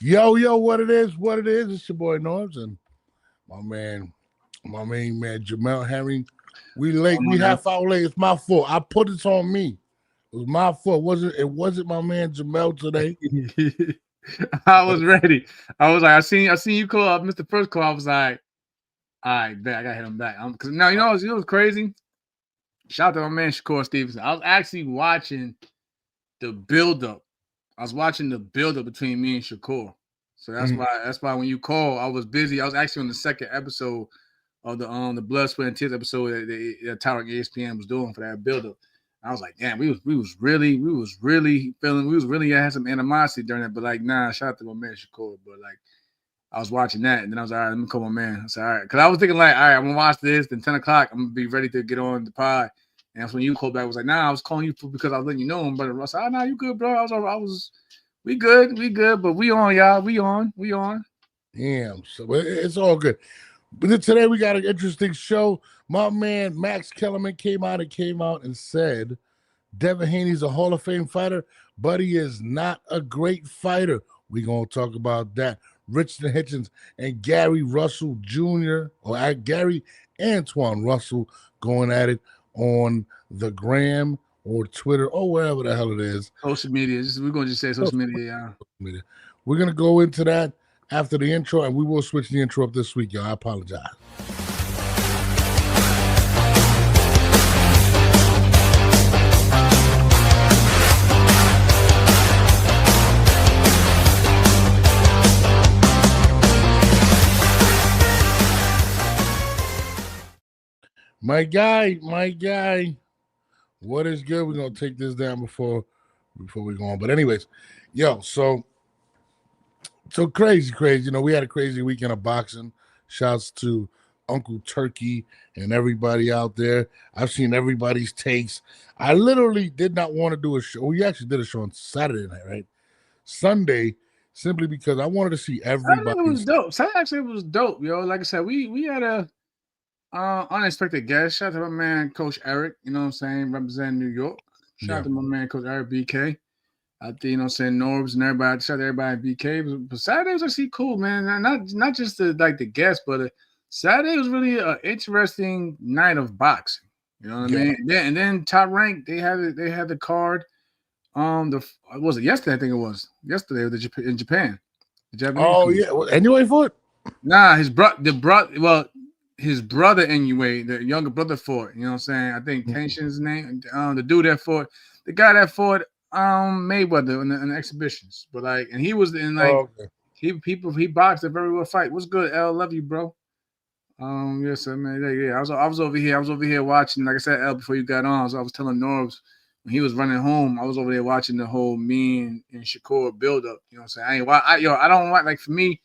Yo, what it is? It's your boy Norms and my main man Jamel Henry. We late. We half hour late. It's my fault. I put it on me. It was my fault. It wasn't my man Jamel today. I was ready. I was like, I seen you call up, Mr. First Call. I was like, all right, bet I gotta hit him back. Because now you know it was crazy. Shout out to my man Shakur Stevenson. I was actually watching the build-up. I was watching the build-up between me and Shakur. So that's why when you call, I was busy. I was actually on the second episode of the Blood, Sweat, and Tears episode that Tower ESPN was doing for that build-up. I was like, damn, we was really had some animosity during that, but like, nah, shout out to my man Shakur. But like, I was watching that, and then I was like, all right, let me call my man. I said, all right, because I was thinking like, all right, I'm gonna watch this. Then 10 o'clock, I'm gonna be ready to get on the pod. And that's when you called back. I was like, nah, I was calling you because I was letting you know. But I said, oh, nah, you good, bro? We good, but we on, y'all, we on. Damn, so it's all good. But today we got an interesting show. My man Max Kellerman came out and said Devin Haney's a Hall of Fame fighter, but he is not a great fighter. We're going to talk about that. Richard Hitchens and Gary Russell Jr. or Gary Antoine Russell going at it on the gram or Twitter or wherever the hell it is. Social media. We're going to just say social media, yeah. We're going to go into that after the intro, and we will switch the intro up this week, y'all. I apologize. My guy, what is good? We're gonna take this down before we go on. But anyways, yo, so crazy. You know, we had a crazy weekend of boxing. Shouts to Uncle Turkey and everybody out there. I've seen everybody's takes. I literally did not want to do a show. We actually did a show on Saturday night, right? Sunday, simply because I wanted to see everybody. It was dope. Saturday was dope, yo. Like I said, we had a unexpected guest. Shout out to my man, Coach Eric, you know what I'm saying, representing New York. Shout out to my man, Coach Eric BK. I think, you know what I'm saying, Norbs and everybody, shout out to everybody at BK. But Saturday was actually cool, man. Not just the guest, but Saturday was really an interesting night of boxing. You know what I mean? And then Top Rank, they had the card. Was it yesterday? I think it was yesterday in Japan. The Japanese. Oh yeah, anyway for it. Nah, his brother, his brother anyway, the younger brother fought. You know what I'm saying? I think Tenshin's name. The dude that fought, the guy that fought Mayweather in the exhibitions. But like, and he was in like he boxed a very well fight. What's good, L? Love you, bro. Yes, sir, man. Yeah. I was over here watching. Like I said, L, before you got on, I was telling Norbs when he was running home. I was over there watching the whole me and Shakur build up. You know what I'm saying? I don't want, like, for me.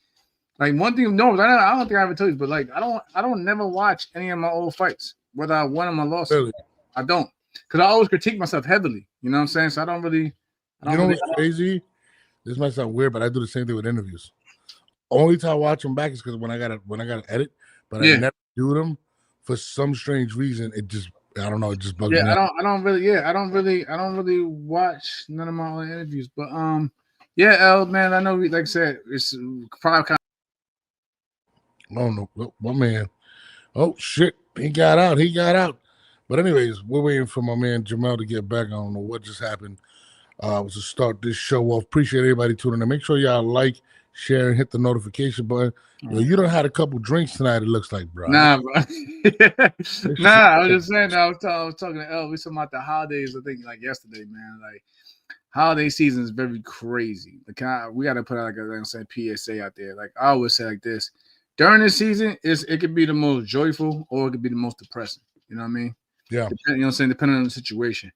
Like, one thing, no, I don't think I ever told you, but like, I don't never watch any of my old fights, whether I won them or lost. Really? I don't, because I always critique myself heavily. You know what I'm saying? So I don't really. What's crazy? This might sound weird, but I do the same thing with interviews. Only time I watch them back is because when I gotta edit, but I never do them for some strange reason. It just, I don't know, it just bugs me. I don't really watch none of my own interviews, but L, man, I know, like I said, it's probably kind. Oh no, my man. Oh shit, he got out. But anyways, we're waiting for my man Jamel to get back. I don't know what just happened. Was to start this show off. Appreciate everybody tuning in. Make sure y'all like, share, and hit the notification button. Yo, you done had a couple drinks tonight, it looks like, bro. Nah, bro. I was just saying, I was talking to L. We talking about the holidays, I think, like yesterday, man. Like, holiday season is very crazy. We got to put out, like I said, PSA out there. Like, I always say like this. During this season, it could be the most joyful or it could be the most depressing. You know what I mean? Yeah. You know what I'm saying? Depending on the situation.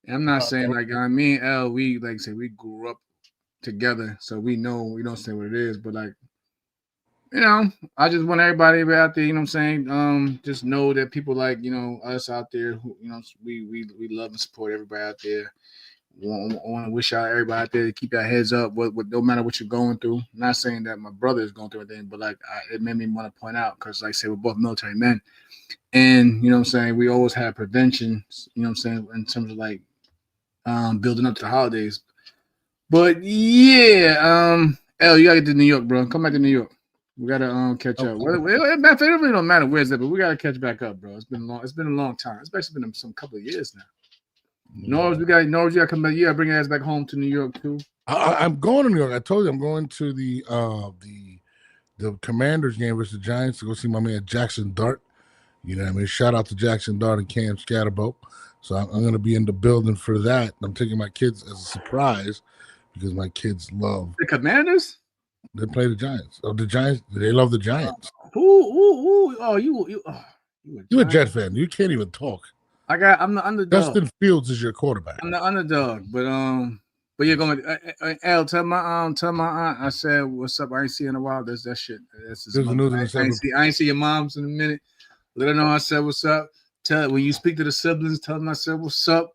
And I'm not saying, like, me and L, we, like I said, we grew up together, so we know, we don't say what it is, but like, you know, I just want everybody out there, you know what I'm saying? Just know that people like, you know, us out there who, you know, we love and support everybody out there. I want to wish out everybody out there to keep your heads up, what no matter what you're going through. I'm not saying that my brother is going through anything, but like, it made me want to point out, because like I said, we're both military men, and you know what I'm saying, we always have prevention, you know what I'm saying, in terms of like building up to the holidays. But yeah, L, you gotta get to New York, bro. Come back to New York. We gotta catch up. Well, it really don't matter where's that, but we gotta catch back up, bro. It's been long. It's been a long time. It's actually been some couple of years now. Norris, you gotta come back. You gotta bring your ass back home to New York too. I'm going to New York. I told you I'm going to the Commanders game versus the Giants to go see my man Jackson Dart. You know what I mean? Shout out to Jackson Dart and Cam Scatterbo. So I'm going to be in the building for that. I'm taking my kids as a surprise because my kids love the Commanders. They play the Giants. Oh, the Giants. They love the Giants. Ooh. Oh, you a Jet fan. You can't even talk. I'm the underdog. Justin Fields is your quarterback. I'm the underdog, but you're going. L, tell my aunt. I said, "What's up?" I ain't see in a while. There's that shit. I ain't see your moms in a minute. Let her know I said what's up. Tell when you speak to the siblings, tell them I said what's up.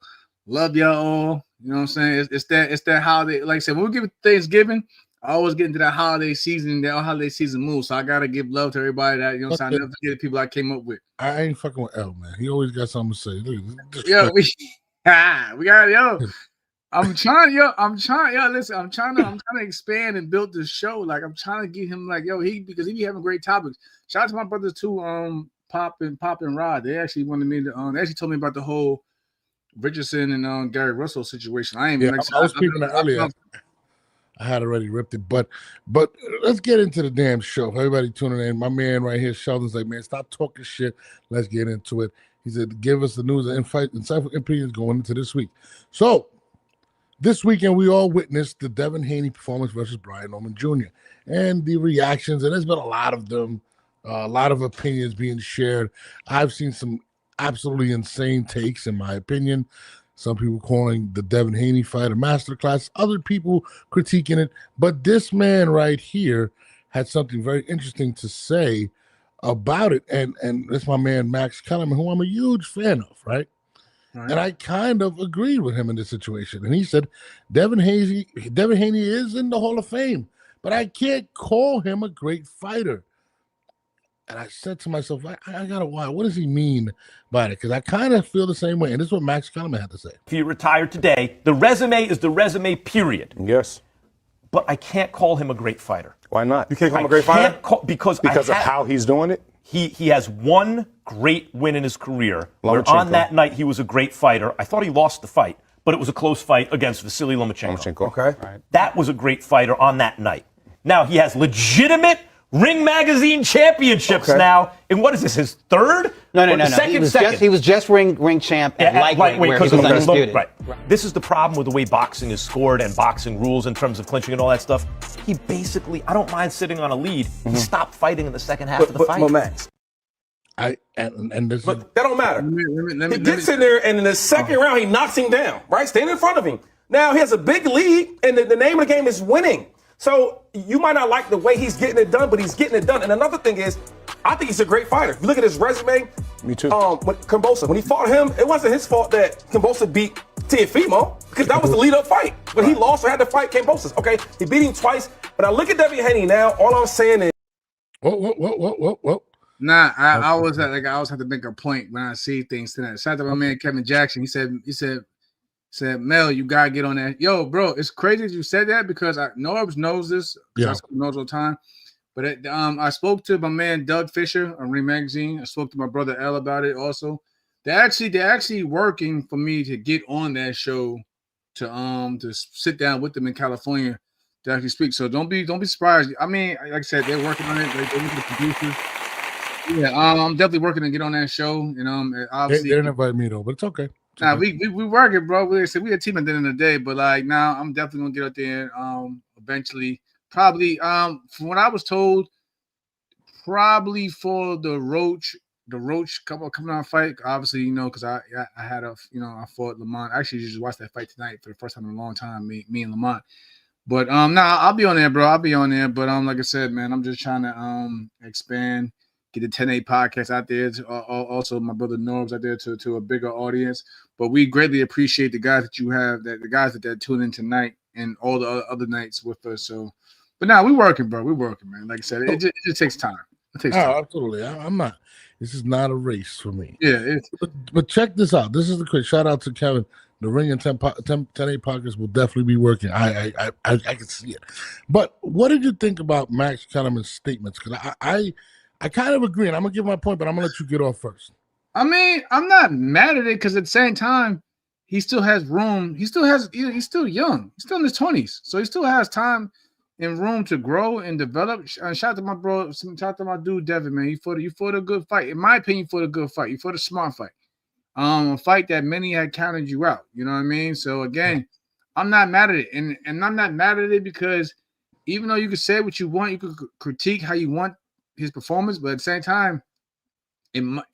Love y'all all. You know what I'm saying? It's that holiday. Like I said, when we give it Thanksgiving, I always get into that holiday season, move. So I gotta give love to everybody that, you know what I'm saying? I never forget the people I came up with. I ain't fucking with L, man. He always got something to say. Yo, we got I'm trying to expand and build this show. Like I'm trying to get him because he be having great topics. Shout out to my brothers too, Pop and Rod. They actually wanted me to they actually told me about the whole Richardson and Gary Russell situation. I was peeping that earlier. I had already ripped it, but let's get into the damn show. Everybody tuning in. My man right here, Sheldon's like, man, stop talking shit. Let's get into it. He said, give us the news and insightful opinions going into this week. So this weekend, we all witnessed the Devin Haney performance versus Brian Norman Jr. and the reactions, and there's been a lot of them, a lot of opinions being shared. I've seen some absolutely insane takes, in my opinion. Some people calling the Devin Haney fight a masterclass, other people critiquing it. But this man right here had something very interesting to say about it. And that's my man, Max Kellerman, who I'm a huge fan of, right? And I kind of agreed with him in this situation. And he said, Devin Haney is in the Hall of Fame, but I can't call him a great fighter. And I said to myself, I got to why? What does he mean by it? Because I kind of feel the same way. And this is what Max Kellerman had to say. If you retire today, the resume is the resume, period. Yes. But I can't call him a great fighter. Why not? You can't call him a great fighter? Because of how he's doing it? He has one great win in his career. Where on that night, he was a great fighter. I thought he lost the fight, but it was a close fight against Vasily Lomachenko. Okay. Right. That was a great fighter on that night. Now, he has legitimate Ring Magazine championships now. And what is this, his third? No. He was just ring champ at lightweight where he was undisputed. Right. This is the problem with the way boxing is scored and boxing rules in terms of clinching and all that stuff. He basically, I don't mind sitting on a lead. He stopped fighting in the second half of the fight. But Max, that don't matter. He gets in there, and in the second round, he knocks him down, right? Standing in front of him. Now, he has a big lead, and the name of the game is winning. So you might not like the way he's getting it done, but he's getting it done. And another thing is, I think he's a great fighter. If you look at his resume, me too. Kambosa, when he fought him, it wasn't his fault that Kambosa beat Teofimo because that was the lead-up fight. But he lost or had to fight Kambosa. Okay, he beat him twice. But I look at Devin Haney now. All I'm saying is, whoa. Nah, I always have to make a point when I see things tonight. Shout out to my man Kevin Jackson. He said, Mel, you gotta get on that. Yo, bro, it's crazy that you said that because Norbs knows this. Yeah. Knows all the time. But I spoke to my man Doug Fisher on Ring Magazine. I spoke to my brother L about it also. They're actually working for me to get on that show to sit down with them in California to actually speak. So don't be surprised. I mean, like I said, they're working on it. They're looking at the producers. Yeah, I'm definitely working to get on that show. Obviously they didn't invite me though, but it's okay. Nah, we work it, bro. We said we a team at the end of the day, but now I'm definitely gonna get out there eventually. Probably from what I was told, probably for the Roach coming out fight. Obviously, because I had I fought Lamont. I actually just watched that fight tonight for the first time in a long time, me and Lamont. But I'll be on there, bro. I'll be on there. But like I said, man, I'm just trying to expand. Get the 10A podcast out there. Also, my brother Norbs out there to a bigger audience. But we greatly appreciate the guys that you have, the guys that tune in tonight and all the other nights with us. So, but now we're working, bro. We're working, man. Like I said, it just takes time. It takes time. Absolutely. I'm not. This is not a race for me. Yeah. But check this out. This is the quick shout out to Kevin the ring and 10-8 pockets will definitely be working. I can see it. But what did you think about Max Kellerman's statements? Because I kind of agree, and I'm gonna give my point, but I'm gonna let you get off first. I mean, I'm not mad at it because at the same time, he still has room. He's still young. He's still in his 20s, so he still has time and room to grow and develop. Shout out to my bro, shout out to my dude Devin, man. You fought a good fight. In my opinion, you fought a good fight. You fought a smart fight. A fight that many had counted you out. You know what I mean? So again, I'm not mad at it, and I'm not mad at it because even though you can say what you want, you could critique how you want his performance, but at the same time,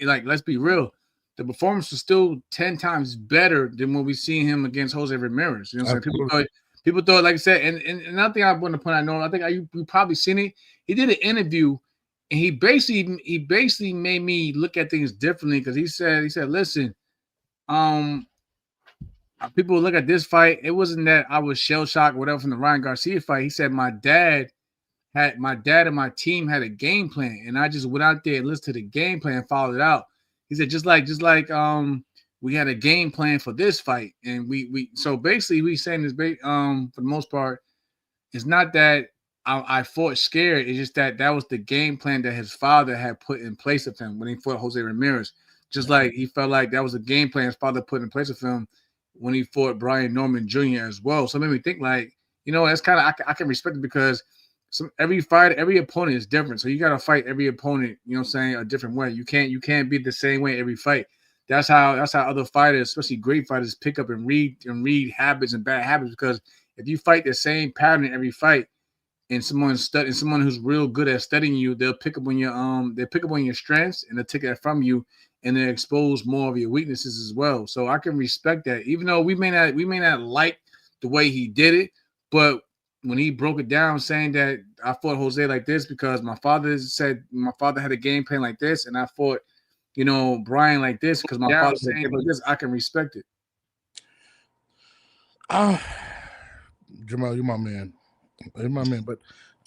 let's be real, the performance was still 10 times better than what we seen him against Jose Ramirez. You know what I'm saying? People thought, like I said, and another thing I want to point out, I think you probably seen it. He did an interview, and he basically made me look at things differently because he said, listen, people look at this fight. It wasn't that I was shell shocked or whatever from the Ryan Garcia fight. He said my dad and my team had a game plan, and I just went out there and listened to the game plan and followed it out. He said just like we had a game plan for this fight, and we so basically we saying this for the most part, it's not that I fought scared. It's just that was the game plan that his father had put in place of him when he fought Jose Ramirez. Just like he felt like that was a game plan his father put in place of him when he fought Brian Norman Jr. as well. So it made me think like, that's kind of I can respect it because every opponent is different. So you got to fight every opponent, a different way. You can't be the same way every fight. That's how other fighters, especially great fighters, pick up and read habits and bad habits. Because if you fight the same pattern in every fight, and someone who's real good at studying you, they'll pick up on your strengths and they'll take that from you, and they expose more of your weaknesses as well. So I can respect that, even though we may not like the way he did it, but when he broke it down, saying that I fought Jose like this because my father had a game plan like this, and I fought, Brian like this because my father said like this, I can respect it. Jamal, you're my man. You're my man, but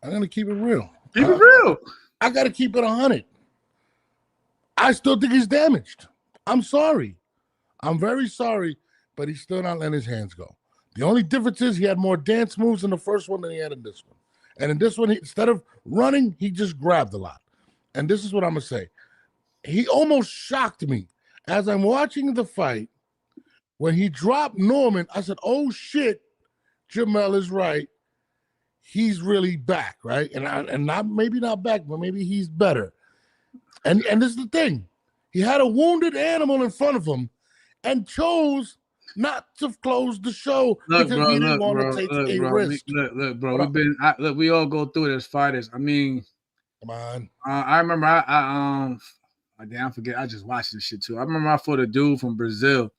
I'm gonna keep it real. Keep it real. I gotta keep it 100. I still think he's damaged. I'm sorry. I'm very sorry, but he's still not letting his hands go. The only difference is he had more dance moves in the first one than he had in this one. And in this one, instead of running, he just grabbed a lot. And this is what I'm going to say. He almost shocked me. As I'm watching the fight, when he dropped Norman, I said, oh, shit, Jamel is right. He's really back, right? And maybe not back, but maybe he's better. And this is the thing. He had a wounded animal in front of him and chose not to close the show because he didn't want to take a risk. Look, bro. We all go through it as fighters. I mean, come on. I remember I forget. I just watched this shit too. I remember I fought a dude from Brazil,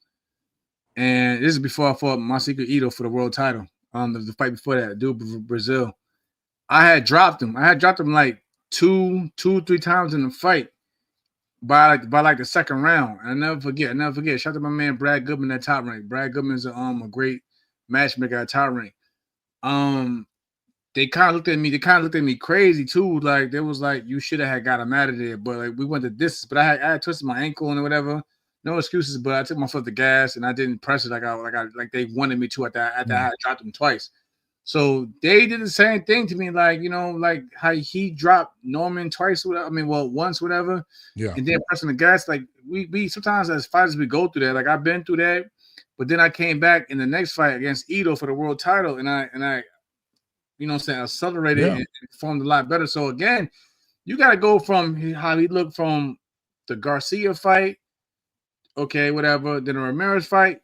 and this is before I fought Masika Ito for the world title. The fight before that, dude from Brazil. I had dropped him. Like two, 3 times in the fight. By the second round, and I never forget. Shout out to my man Brad Goodman at Top Rank. Brad Goodman is a great matchmaker at Top Rank. They kind of looked at me crazy too. Like they was like, you should have got him out of there. But like we went the distance. But I had twisted my ankle and whatever. No excuses. But I took my foot to gas and I didn't press it like they wanted me to after I had dropped him twice. So they did the same thing to me, like like how he dropped Norman twice, whatever. I mean, once, whatever. Yeah. And then pressing the gas, like we sometimes as fighters we go through that. Like I've been through that, but then I came back in the next fight against Ito for the world title, and I accelerated and performed a lot better. So again, you got to go from how he looked from the Garcia fight, okay, whatever. Then the Ramirez fight.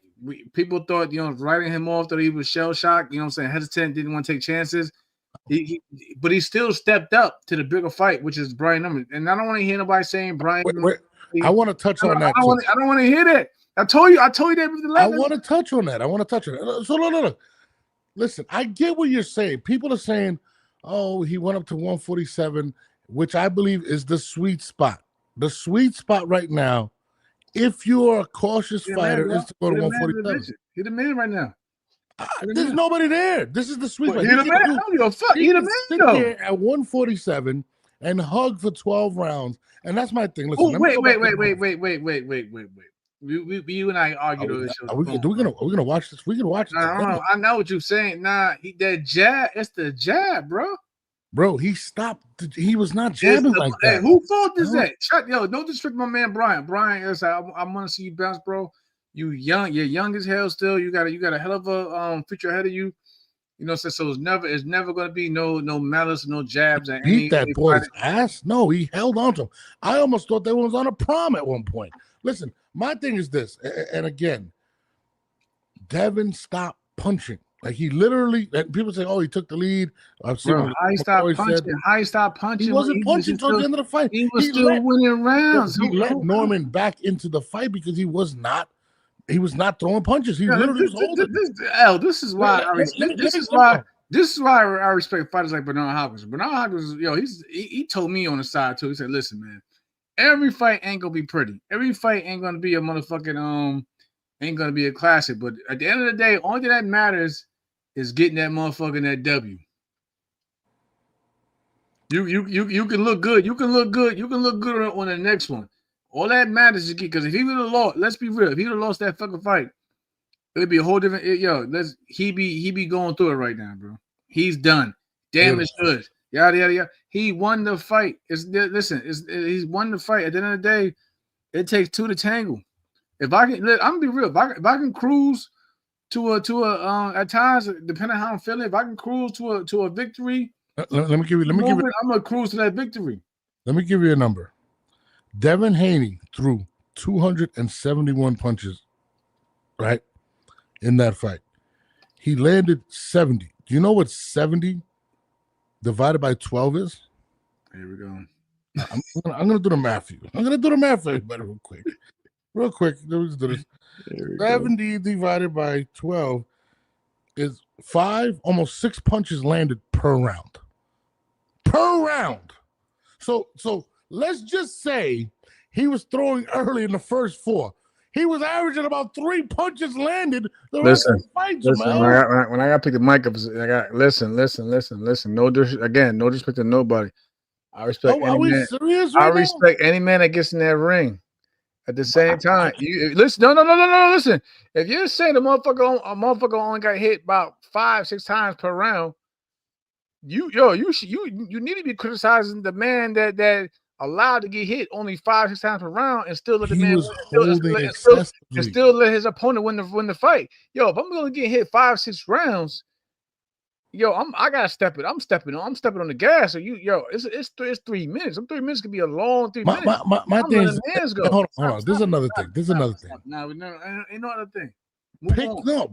People thought, writing him off, that he was shell shocked, hesitant, didn't want to take chances. But he still stepped up to the bigger fight, which is Brian Norman. And I don't want to hear nobody saying Brian. Wait. I want to touch on that. I don't want to hear that. I told you that with the I want to touch on that. So look. Listen, I get what you're saying. People are saying, oh, he went up to 147, which I believe is the sweet spot. The sweet spot right now, if you're a cautious fighter, is to go to 147. He's the man right now. There's nobody there. This is the sweet spot. He's the man. I don't give a fuck. He's the man, though. Here at 147 and hug for 12 rounds. And that's my thing. Listen, wait. You and I argued over this show. Are we gonna watch this? We can watch it. I know what you're saying. Nah, that jab. It's the jab, bro. Bro, he stopped. He was not jabbing like that. Hey, who fault is that? No disrespect, my man Brian. Brian is. I want to see you bounce, bro. You're young as hell still. You got a hell of a future ahead of you. You know, so it's never gonna be no malice, no jabs. He beat that boy's ass. No, he held on to him. I almost thought they was on a prom at one point. Listen, my thing is this, and again, Devin stopped punching. Like he literally, people say, "Oh, he took the lead." I've seen how he stopped punching. He wasn't punching towards the end of the fight. He was still winning rounds. He let Norman back into the fight because he was not throwing punches. He literally was holding. This is why I respect fighters like Bernard Hopkins. Bernard Hopkins, he told me on the side too. He said, "Listen, man, every fight ain't gonna be pretty. Every fight ain't gonna be a motherfucking ain't gonna be a classic. But at the end of the day, only thing that matters is getting that motherfucking that W. You can look good. You can look good. You can look good on the next one. All that matters is because if he would have lost, let's be real, if he would have lost that fucking fight, it'd be a whole different. He be going through it right now, bro. He's done. Damaged goods. Yada yada yada. He won the fight. He's won the fight. At the end of the day, it takes two to tangle. If I can, I'm gonna be real. If I can cruise to a at times, depending on how I'm feeling, if I can cruise to a victory, let me give you. I'm gonna cruise to that victory. Let me give you a number. Devin Haney threw 271 punches, right, in that fight. He landed 70. Do you know what 70 divided by 12 is? Here we go. I'm gonna do the math for you. I'm gonna do the math for everybody real quick. Real quick. Let's do this. 70 divided by 12 is 5, almost 6 punches landed per round. Per round. So let's just say he was throwing early in the first 4. He was averaging about 3 punches landed the rest of the fight, Jamal. When I got to pick the mic up, I got listen. No disrespect to nobody. I respect any man. I respect any man that gets in that ring. At the same time, you listen. No. Listen, if you're saying a motherfucker only got hit about 5-6 times per round, you need to be criticizing the man that allowed to get hit only 5-6 times per round and still let the man and still let his opponent win the fight. Yo, if I'm gonna get hit 5-6 rounds, I gotta step it. I'm stepping on the gas. So it's 3 minutes. Some 3 minutes could be a long 3 minutes. My thing is, hold on. This is another thing. No, ain't no other thing.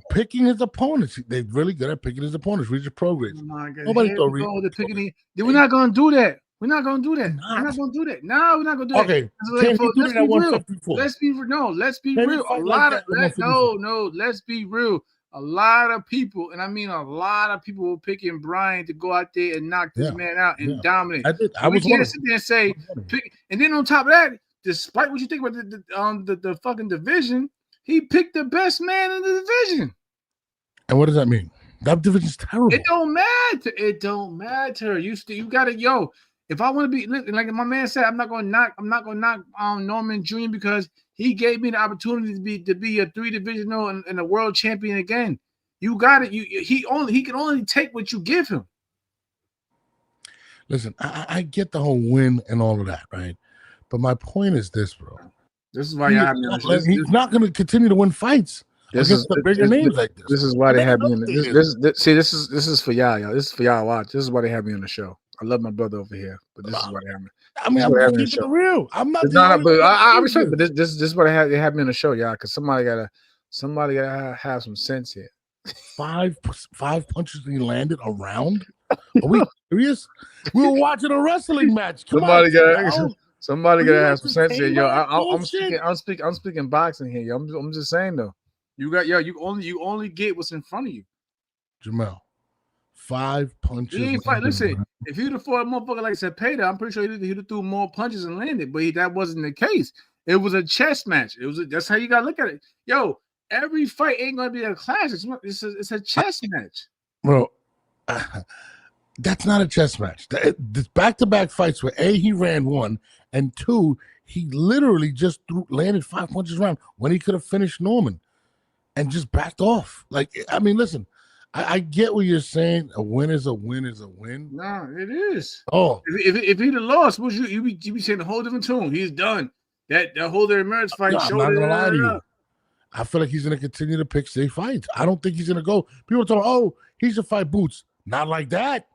Picking his opponents. They're really good at picking his opponents. Read your progress. Nobody throw We're not gonna do that. We're not gonna do that. No, we're not gonna do that. Okay. Let's be real. Let's be real. Let's be real. A lot of people, and I mean a lot of people, were picking Brian to go out there and knock this man out and dominate. We can't sit there and say, and then on top of that, despite what you think about the fucking division, he picked the best man in the division. And what does that mean? That division's terrible. It don't matter. You gotta, if I want to be like my man said, I'm not gonna knock Norman Jr. because he gave me the opportunity to be a 3-divisional and a world champion again. You got it. He can only take what you give him. Listen, I get the whole win and all of that, right? But my point is this, bro. This is why he's not going to continue to win fights against the bigger names like this. This is why they have me in this is for y'all. This is for y'all watch. This is why they have me on the show. I love my brother over here, but this is why they have me. I mean, I'm keeping it real. I'm not. But I respect. But this is why they have me on the show, y'all. Because somebody gotta have some sense here. 5 punches he landed around. Are we serious? We were watching a wrestling match. Somebody gotta have some sense here, yo. I'm speaking boxing here, yo. I'm just saying though. You only get what's in front of you. Jamal, 5 punches. He ain't fight. Listen, if he'd have fought a motherfucker like Cepeda, I'm pretty sure he'd have threw more punches and landed, but that wasn't the case. It was a chess match. That's how you gotta look at it. Yo, every fight ain't gonna be a classic. It's a chess match. Bro, that's not a chess match. This back-to-back fights where A, he ran 1, and 2, he literally just landed 5 punches around when he could have finished Norman and just backed off. Like, I mean, listen, I get what you're saying. A win is a win is a win. No, it is. Oh, if he'd have lost, you be saying a whole different tune. He's done. That whole their marriage fight. I'm not gonna lie to you. I feel like he's gonna continue to pick safe fights. I don't think he's gonna go. People talk, oh, he should fight Boots. Not like that.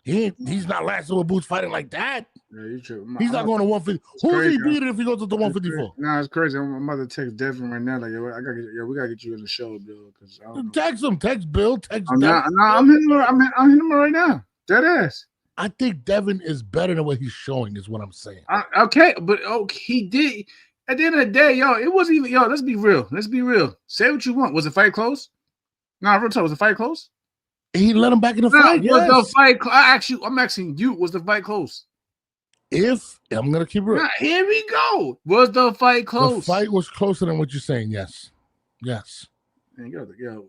He's not lasting with Boots fighting like that. Yeah, you true. He's not going to 150. Who's he beating if he goes to the 154? Nah, it's crazy. I'm about to text Devin right now. Like, we gotta get you in the show, Bill. Because text him, text Bill, text. I'm hitting him right now. Dead ass. I think Devin is better than what he's showing. Is what I'm saying. Okay, but he did. At the end of the day, yo, it wasn't even. Yo, let's be real. Let's be real. Say what you want. Was the fight close? Nah, real talk. Was the fight close? He let him back in the fight. Was the fight? I'm asking you. Was the fight close? If I'm gonna keep it, here we go. Was the fight close? The fight was closer than what you're saying. Yes. Yo.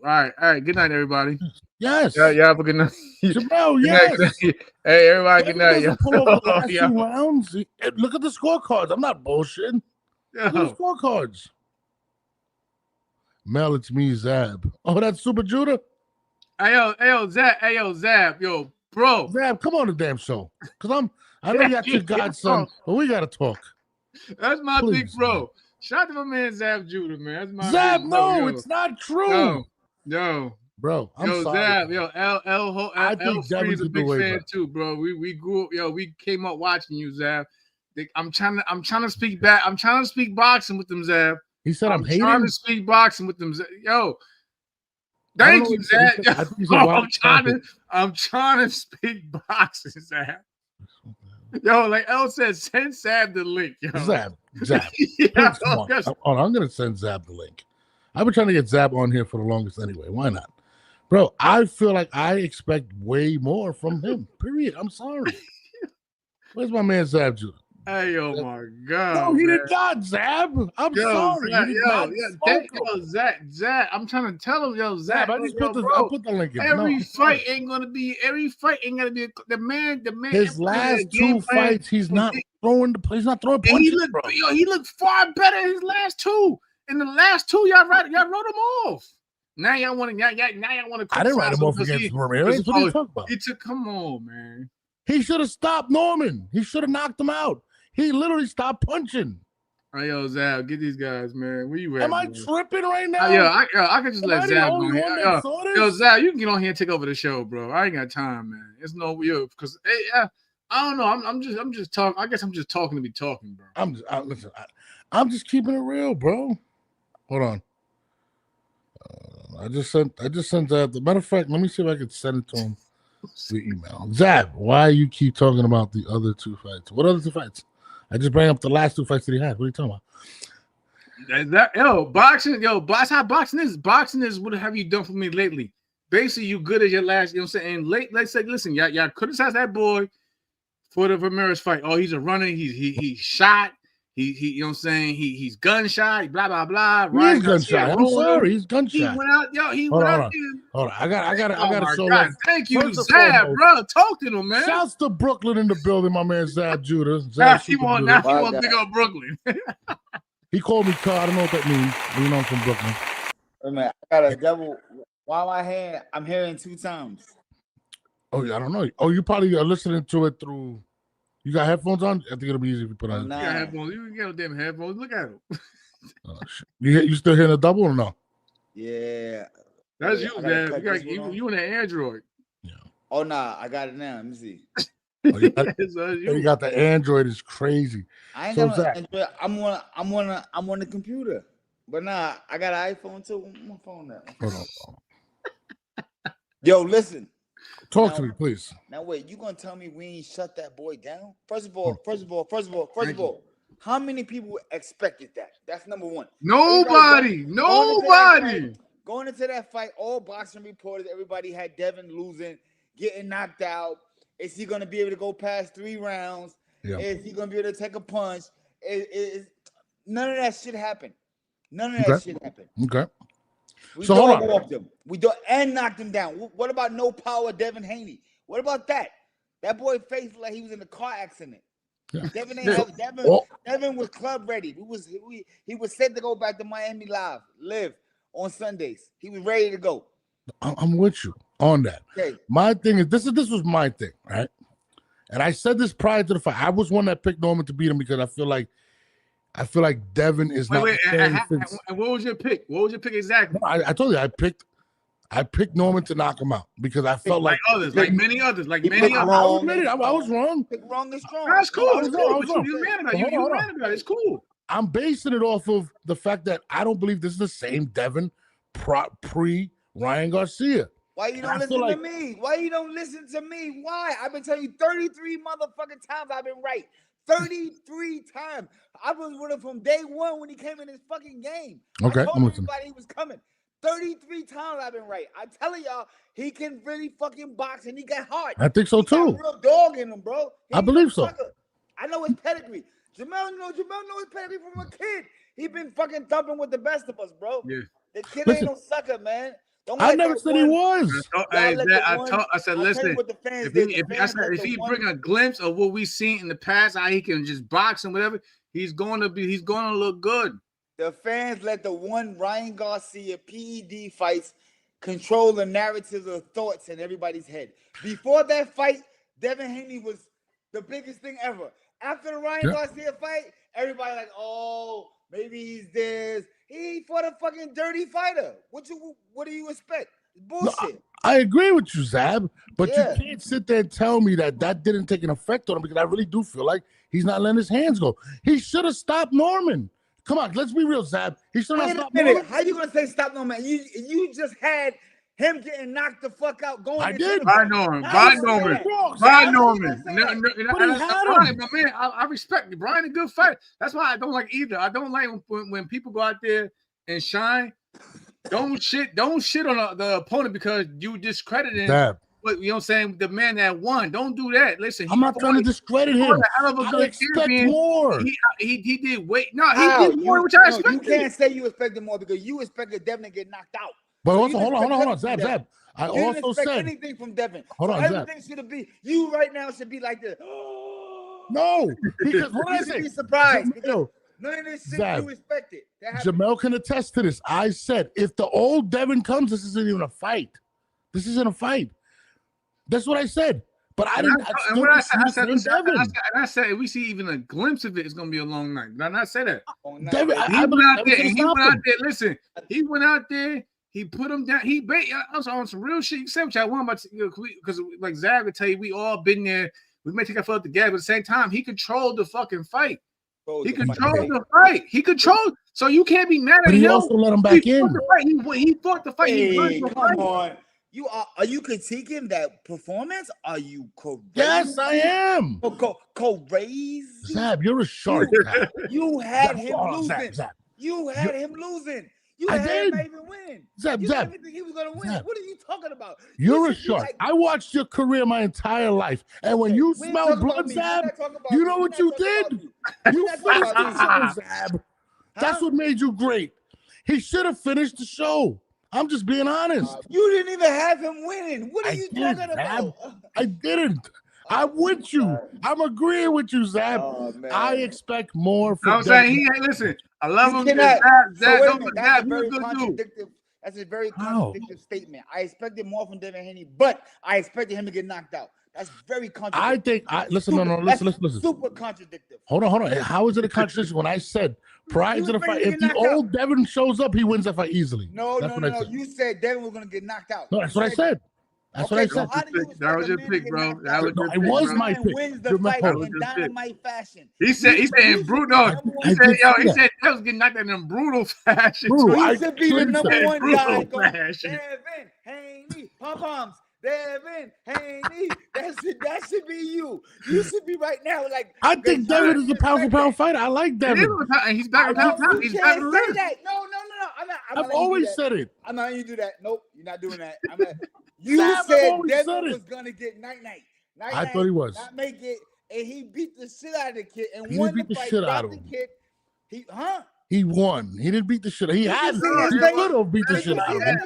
All right. Good night, everybody. Yes. Yeah. Have a good night. Jamel, yes. Hey, everybody. Good night. Yo. Pull over the last 2 rounds. Look at the scorecards. I'm not bullshitting. Look at the scorecards. Mel, it's me, Zab. Oh, that's Super Judah. Hey yo, Zab, yo, bro. Zab, come on the damn show. Because I know you got your godson, but we gotta talk. That's my big bro. Shout out to my man Zab Judah, man. That's my Zab, no, it's not true. No. Bro, I'm sorry. Zab, yo, I think Devin's a big fan bro. Too, bro. We grew up, yo, we came up watching you, Zab. I'm trying to speak back. I'm trying to speak boxing with them, Zab. He said I'm hating. Trying to speak boxing with them, Zab. Yo. Thank you, Zab. I'm trying to speak boxing, Zab. Yo, like El said, send Zab the link. Yo. Zab. Yeah, I'm gonna send Zab the link. I've been trying to get Zab on here for the longest anyway. Why not? Bro, I feel like I expect way more from him. Period. I'm sorry. Where's my man Zab Judah? Hey, oh my God. No, he did not, Zab. I'm sorry. Zab. I'm trying to tell him, Zab. I just put the link in. Every fight ain't gonna be the man. His last 2 fights, he's not throwing punches, bro. He looked far better in his last 2. In the last 2, y'all wrote him off. Now y'all want to. I didn't write him off against Ramirez. What are you talking about? Come on, man. He should have stopped Norman. He should have knocked him out. He literally stopped punching. All right, yo, Zab, get these guys, man. Where you at? Am I tripping right now? I can just let Zab go here. Yo, Zab, you can get on here and take over the show, bro. I ain't got time, man. It's no because I don't know. I'm just talking. I guess I'm just talking to be talking, bro. I'm just keeping it real, bro. Hold on. I just sent that. The matter of fact, let me see if I can send it to him via email. Zab, why you keep talking about the other 2 fights? What other 2 fights? I just bring up the last 2 fights that he had. What are you talking about? Boxing, that's how boxing is. Boxing is what have you done for me lately? Basically, you good as your last, you know what I'm saying? Let's say, listen, y'all criticize that boy for the Ramirez fight. Oh, he's a runner, he's shot, he you know what I'm saying? He's gunshot, blah blah blah. Right? He's gunshot. I'm sorry, he's gunshot. He went out, hold on. I gotta show love. Thank you, Zab, bro. Talk to him, man. Shouts to Brooklyn in the building, my man Zab Judah. He want big up Brooklyn. He called me Carl. I don't know what that means. You know I'm from Brooklyn. Wait a minute, I got a double. Why I'm hearing 2 times. Oh yeah, I don't know. Oh, you probably are listening to it through. You got headphones on? I think it'll be easy if you put on. You got headphones. You can get damn headphones. Look at them. Oh, you still hearing a double or no? Yeah. That's you, man. You and the Android. Yeah. Oh nah, I got it now. Let me see. Oh, you got the Android. Is crazy. I ain't got an Android. I'm on the computer. But nah, I got an iPhone too. My phone now. Hold on. Yo, listen. Talk to me, please. Now wait, you gonna tell me we ain't shut that boy down? First of all, how many people expected that? That's number one. Nobody. Going into that fight, all boxing reporters, everybody had Devin losing, getting knocked out. Is he gonna be able to go past 3 rounds? Yeah. Is he gonna be able to take a punch? None of that shit happened. Okay. We dog walked him. And knocked him down. What about no power Devin Haney? What about that? That boy faced like he was in a car accident. Yeah. Devin was club ready. He was set to go back to Miami live on Sundays. He was ready to go. I'm with you on that. Okay. My thing is this was my thing, right? And I said this prior to the fight. I was one that picked Norman to beat him because I feel like Devin is not. And what was your pick? What was your pick exactly? No, I told you I picked Norman to knock him out because I felt like many others. I was wrong. Pick wrong is strong. That's cool. I was wrong. You mad about it. You mad about it. It's cool. I'm basing it off of the fact that I don't believe this is the same Devin pre Ryan Garcia. Why you don't listen to me? Why you don't listen to me? Why? I've been telling you 33 motherfucking times I've been right. 33 times. I was with him from day one when he came in his fucking game. Okay, I told everybody he was coming. 33 times I've been right. I'm telling y'all, he can really fucking box and he got heart. I think so too. He got real dog in him, bro. I believe so. I know his pedigree. Jamel knows his pedigree from a kid. He been fucking thumping with the best of us, bro. Yeah. The kid ain't no sucker, man. I never said he was. I said, listen, if he bring a glimpse of what we seen in the past, how he can just box and whatever, he's going to look good. The fans let the one Ryan Garcia PED fights control the narratives of thoughts in everybody's head. Before that fight, Devin Haney was the biggest thing ever. After the Ryan Garcia fight, everybody like, oh, maybe he's this. He fought a fucking dirty fighter. What do you expect? Bullshit. No, I agree with you, Zab, but you can't sit there and tell me that didn't take an effect on him because I really do feel like he's not letting his hands go. He should have stopped Norman. Come on, let's be real, Zab. He should have stopped Norman. How you gonna say stop Norman? You just had him getting knocked the fuck out. I did. By Norman. Man, I respect you. Brian a good fighter. That's why I don't like either. I don't like when people go out there and shine. Don't shit on the opponent because you discredited him. But you know what I'm saying? The man that won. Don't do that. Listen, I'm not trying to discredit him. I expect more. He did wait. No, he did more, which I expected. You can't say you expected more because you expected Devin to get knocked out. But also, hold on, Zab. I also said anything from Devin. Hold on, everything should be. You right now should be like this. No, because what I say? Be surprised. None of this shit you expected. Jamel can attest to this. I said if the old Devin comes, this isn't even a fight. This isn't a fight. That's what I said. But I didn't. I said if we see even a glimpse of it, it's gonna be a long night. Did I not say that? Devin, he went out there. Listen, he went out there. He put him down. He was on some real shit. You said what y'all want about because like Zab would tell you, we all been there. We may take our foot off the gas, but at the same time, he controlled the fucking fight. He controlled the fight. He controlled. So you can't be mad at him. He also let him back in. He fought the fight. Hey, come on. Are you critiquing that performance? Are you correct? Yes, I am. Crazy. Zab, you're a shark. You had him losing. You had him losing. You had him not even winning. Zab. Didn't think he was gonna win. What are you talking about? You're a shark. I watched your career my entire life, and when you smell blood, Zab, you know what you did? You finished the show, Zab. That's what made you great. He should have finished the show. I'm just being honest. You didn't even have him winning. What are you talking about? I didn't. I'm with you. I'm agreeing with you, Zab. I expect more from I'm saying listen, I love him. That's a very contradictory statement. I expected more from Devin Haney, but I expected him to get knocked out. That's very contradictory. Listen. Super contradictory. Hold on. How is it a contradiction when I said prior to the fight, if the old Devin shows up, he wins that fight easily? No. You said Devin was going to get knocked out. No, that's what I said. That's what I said. That was your pick, bro. It was my pick. Wins the fight in dynamite fashion. He said in brutal. He said that was getting knocked out in brutal fashion. He should be the number one guy. Devin Haney, pom-poms. Devin Haney, that should be you. You should be right now. Like I think Devin is a pound for pound fighter. I like Devin. He's back pound. He's back to say that. No. I've always said it. I'm not letting you do that. Nope, you're not doing that. You said Devin was gonna get night. I thought he was. Not make it, and he beat the shit out of the kid and he won beat the the fight. Shit out of him. He won. He didn't beat the shit. He had to. He could have beat the shit out of him.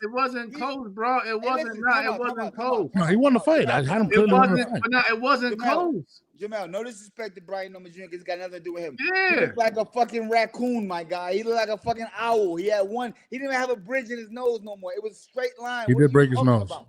It wasn't close, bro. It wasn't close. No, he won the fight. I had him clearly win the fight. But no, it wasn't close. Jamel, no disrespect to Brian Norman Jr. It's got nothing to do with him. Yeah. He looked like a fucking raccoon, my guy. He looked like a fucking owl. He had one. He didn't even have a bridge in his nose no more. It was a straight line. He What did are you break his talking nose. about?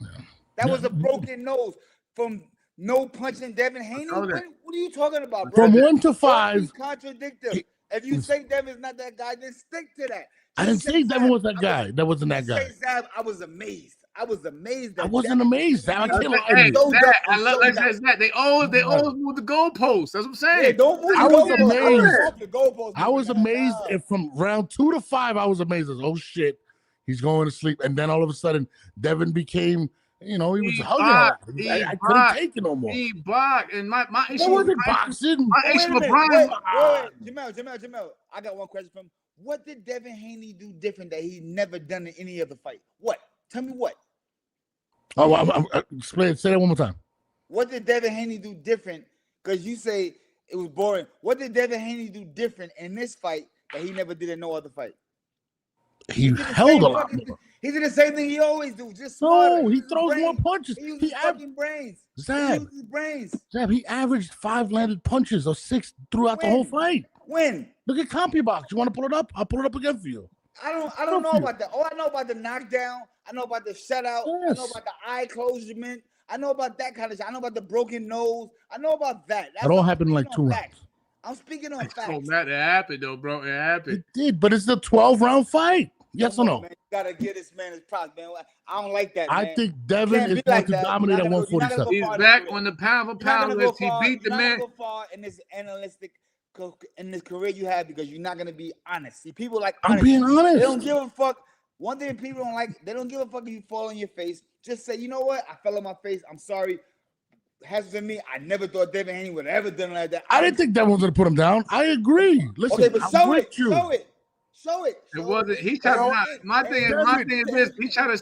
That was a broken nose from no punching Devin Haney. What are you talking about, bro? From 1 to 5. Contradict him. If you say Devin's not that guy, then stick to that. I didn't say Devin was that guy. That wasn't that guy. Zab, I was amazed. I wasn't amazed. Zab, I can't lie to Hey, you. Zab, I love that. They always move the goalposts. That's what I'm saying. Yeah, don't move I the was goalposts. amazed. I was amazed. And from round 2 to 5, I was amazed. I was, oh shit, he's going to sleep. And then all of a sudden, Devin became, he was hugging her. I couldn't take it no more. He blocked, and my issue. That wasn't boxing. My issue with Brian. Brian. Jamel. I got one question for him. What did Devin Haney do different that he never done in any other fight? What? Tell me what. Oh, explain. Say that one more time. What did Devin Haney do different? Because you say it was boring. What did Devin Haney do different in this fight that he never did in no other fight? He held a lot. He did the same thing he always do. Just no, he throws more punches. He uses fucking brains. Zab, he uses brains. Zab, he averaged 5 landed punches or 6 throughout the whole fight. When? Look at CompuBox. You want to pull it up? I'll pull it up again for you. I don't know about that. Oh, I know about the knockdown. I know about the shutout. Yes. I know about the eye closure. I know about that kind of shit. I know about the broken nose. I know about that. That all happened in like 2 rounds. I'm speaking on facts. Oh, man, it happened though, bro. It happened. It did, but it's a 12-round fight. Yes or no? Man, you gotta give this man his props, man. I don't like that. Man. I think Devin is going to dominate at 147. He's back on the pound for pound list. He beat the man. You're not gonna go far in this analytic in this career you have because you're not gonna be honest. See, people like I'm being honest. They don't give a fuck. One thing people don't like, they don't give a fuck if you fall on your face. Just say, you know what? I fell on my face. I'm sorry. Has been me. I never thought Devin Haney would have ever done like that. I didn't think Devin was going to put him down. I agree. Listen, okay, but show it. Show it. It wasn't. He tried to. My thing is this. He tried to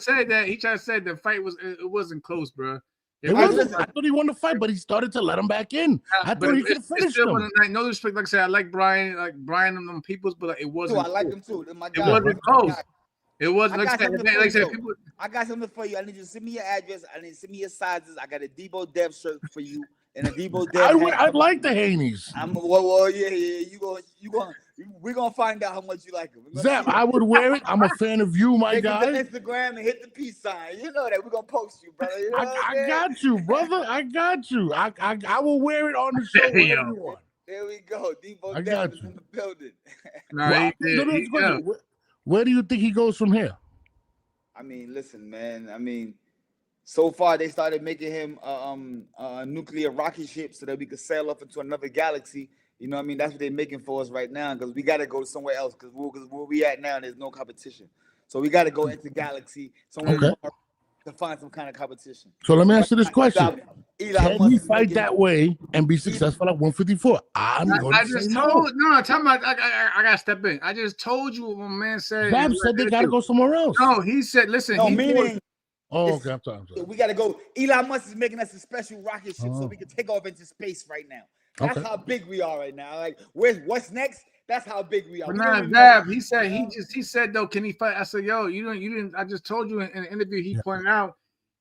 say the fight wasn't close, bro. It wasn't. I thought he won the fight, but he started to let him back in. I thought he could finish him. Like, no respect, like I said, I like Brian and them peoples, but like, it wasn't. I like him too. It wasn't close. It wasn't. Like I said, people. I got something for you. I need you to send me your address. I need to send me your sizes. I got a Debo Dev shirt for you and a Debo Dev. I like the Haneys. We're gonna find out how much you like them. Zap, I would wear it. I'm a fan of you, my guy. Instagram and hit the peace sign. You know that we're gonna post you, brother. You know I got you, brother. I got you. I will wear it on the show. Whatever you want. There we go. Debo Dev is in the building. Where do you think he goes from here? I mean, listen, man. So far they started making him a nuclear rocket ship so that we could sail off into another galaxy. You know what I mean? That's what they're making for us right now because we got to go somewhere else because where we at now, there's no competition. So we got to go into galaxy somewhere to find some kind of competition. So let me ask you this question. Can he fight that way and be successful at 154? I gotta step in. I just told you what my man said. Zab said they gotta go somewhere else. No, he said, listen. Okay, I'm sorry. We gotta go. Elon Musk is making us a special rocket ship so we can take off into space right now. That's how big we are right now. Like, what's next? That's how big we are. But not Zab. He said though, can he fight? I said, yo, you didn't. I just told you in an interview. He pointed out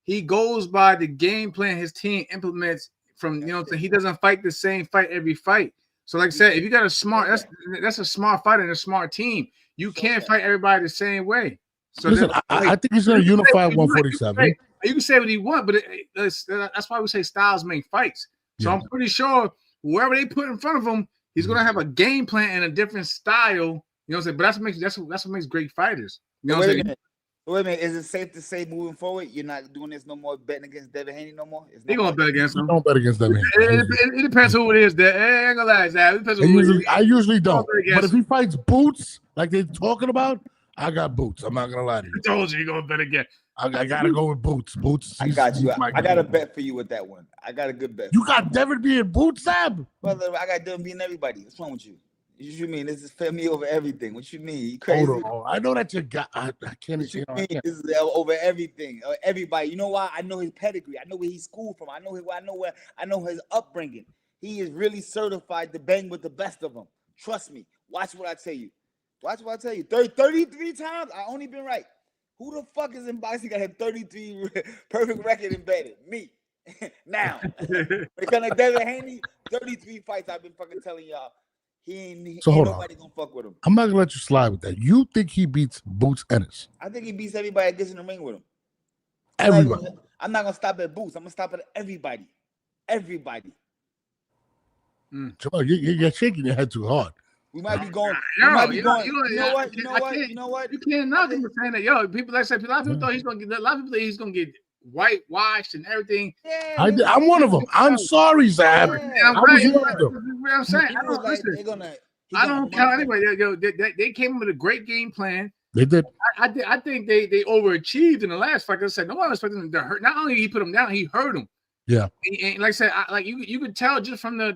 he goes by the game plan his team implements from. He doesn't fight the same fight every fight. So like I said, if you got a smart, that's a smart fighter and a smart team. You can't fight everybody the same way. So listen, I think he's going to unify 147. You can say what he wants, but that's why we say styles make fights. So I'm pretty sure whoever they put in front of him, he's going to have a game plan and a different style. You know what I'm saying? But that's what makes great fighters. You know what I'm saying? Wait a minute. Is it safe to say moving forward, you're not doing this no more, betting against Devin Haney no more? They're going to bet against him. Don't bet against Devin Haney. It depends who it is. I ain't going to lie. It depends who it is. I usually don't. But if he fights Boots, like they're talking about, I got Boots. I'm not going to lie to you. I told you you're going to bet again. I got to go with Boots. Boots. I got you. I got a bet for you with that one. I got a good bet. You got Devin being Boots, Zab? Brother, I got Devin being everybody. What's wrong with you? What you mean? This is family over everything. What you mean? You crazy? Hold on. I know that you got. I can't. What you mean? This is over everything. Everybody. You know why? I know his pedigree. I know where he's schooled from. I know his upbringing. He is really certified to bang with the best of them. Trust me. Watch what I tell you. 33 times. I only been right. Who the fuck is in boxing got a 33 perfect record embedded? Me. Now, when it comes to Devin Haney, 33 fights I've been fucking telling y'all. He ain't nobody gonna fuck with him. I'm not gonna let you slide with that. You think he beats Boots Ennis? I think he beats everybody that gets in the ring with him. Everybody. I'm not gonna stop at Boots. I'm gonna stop at everybody. Everybody. Jamal, you're shaking your head too hard. We might be going. You know what? You can't knock him for saying that. Yo, people like I said, a lot of people thought he's gonna get. A lot of people think he's gonna get whitewashed and everything. Yeah, I'm one of them. I'm sorry, Zab. Yeah, I'm saying. I don't count anyway. They came up with a great game plan. They did. I think they overachieved in the last fight. I said no one expected him to hurt. Not only he put him down, he hurt him. Yeah. And like I said, you could tell just from the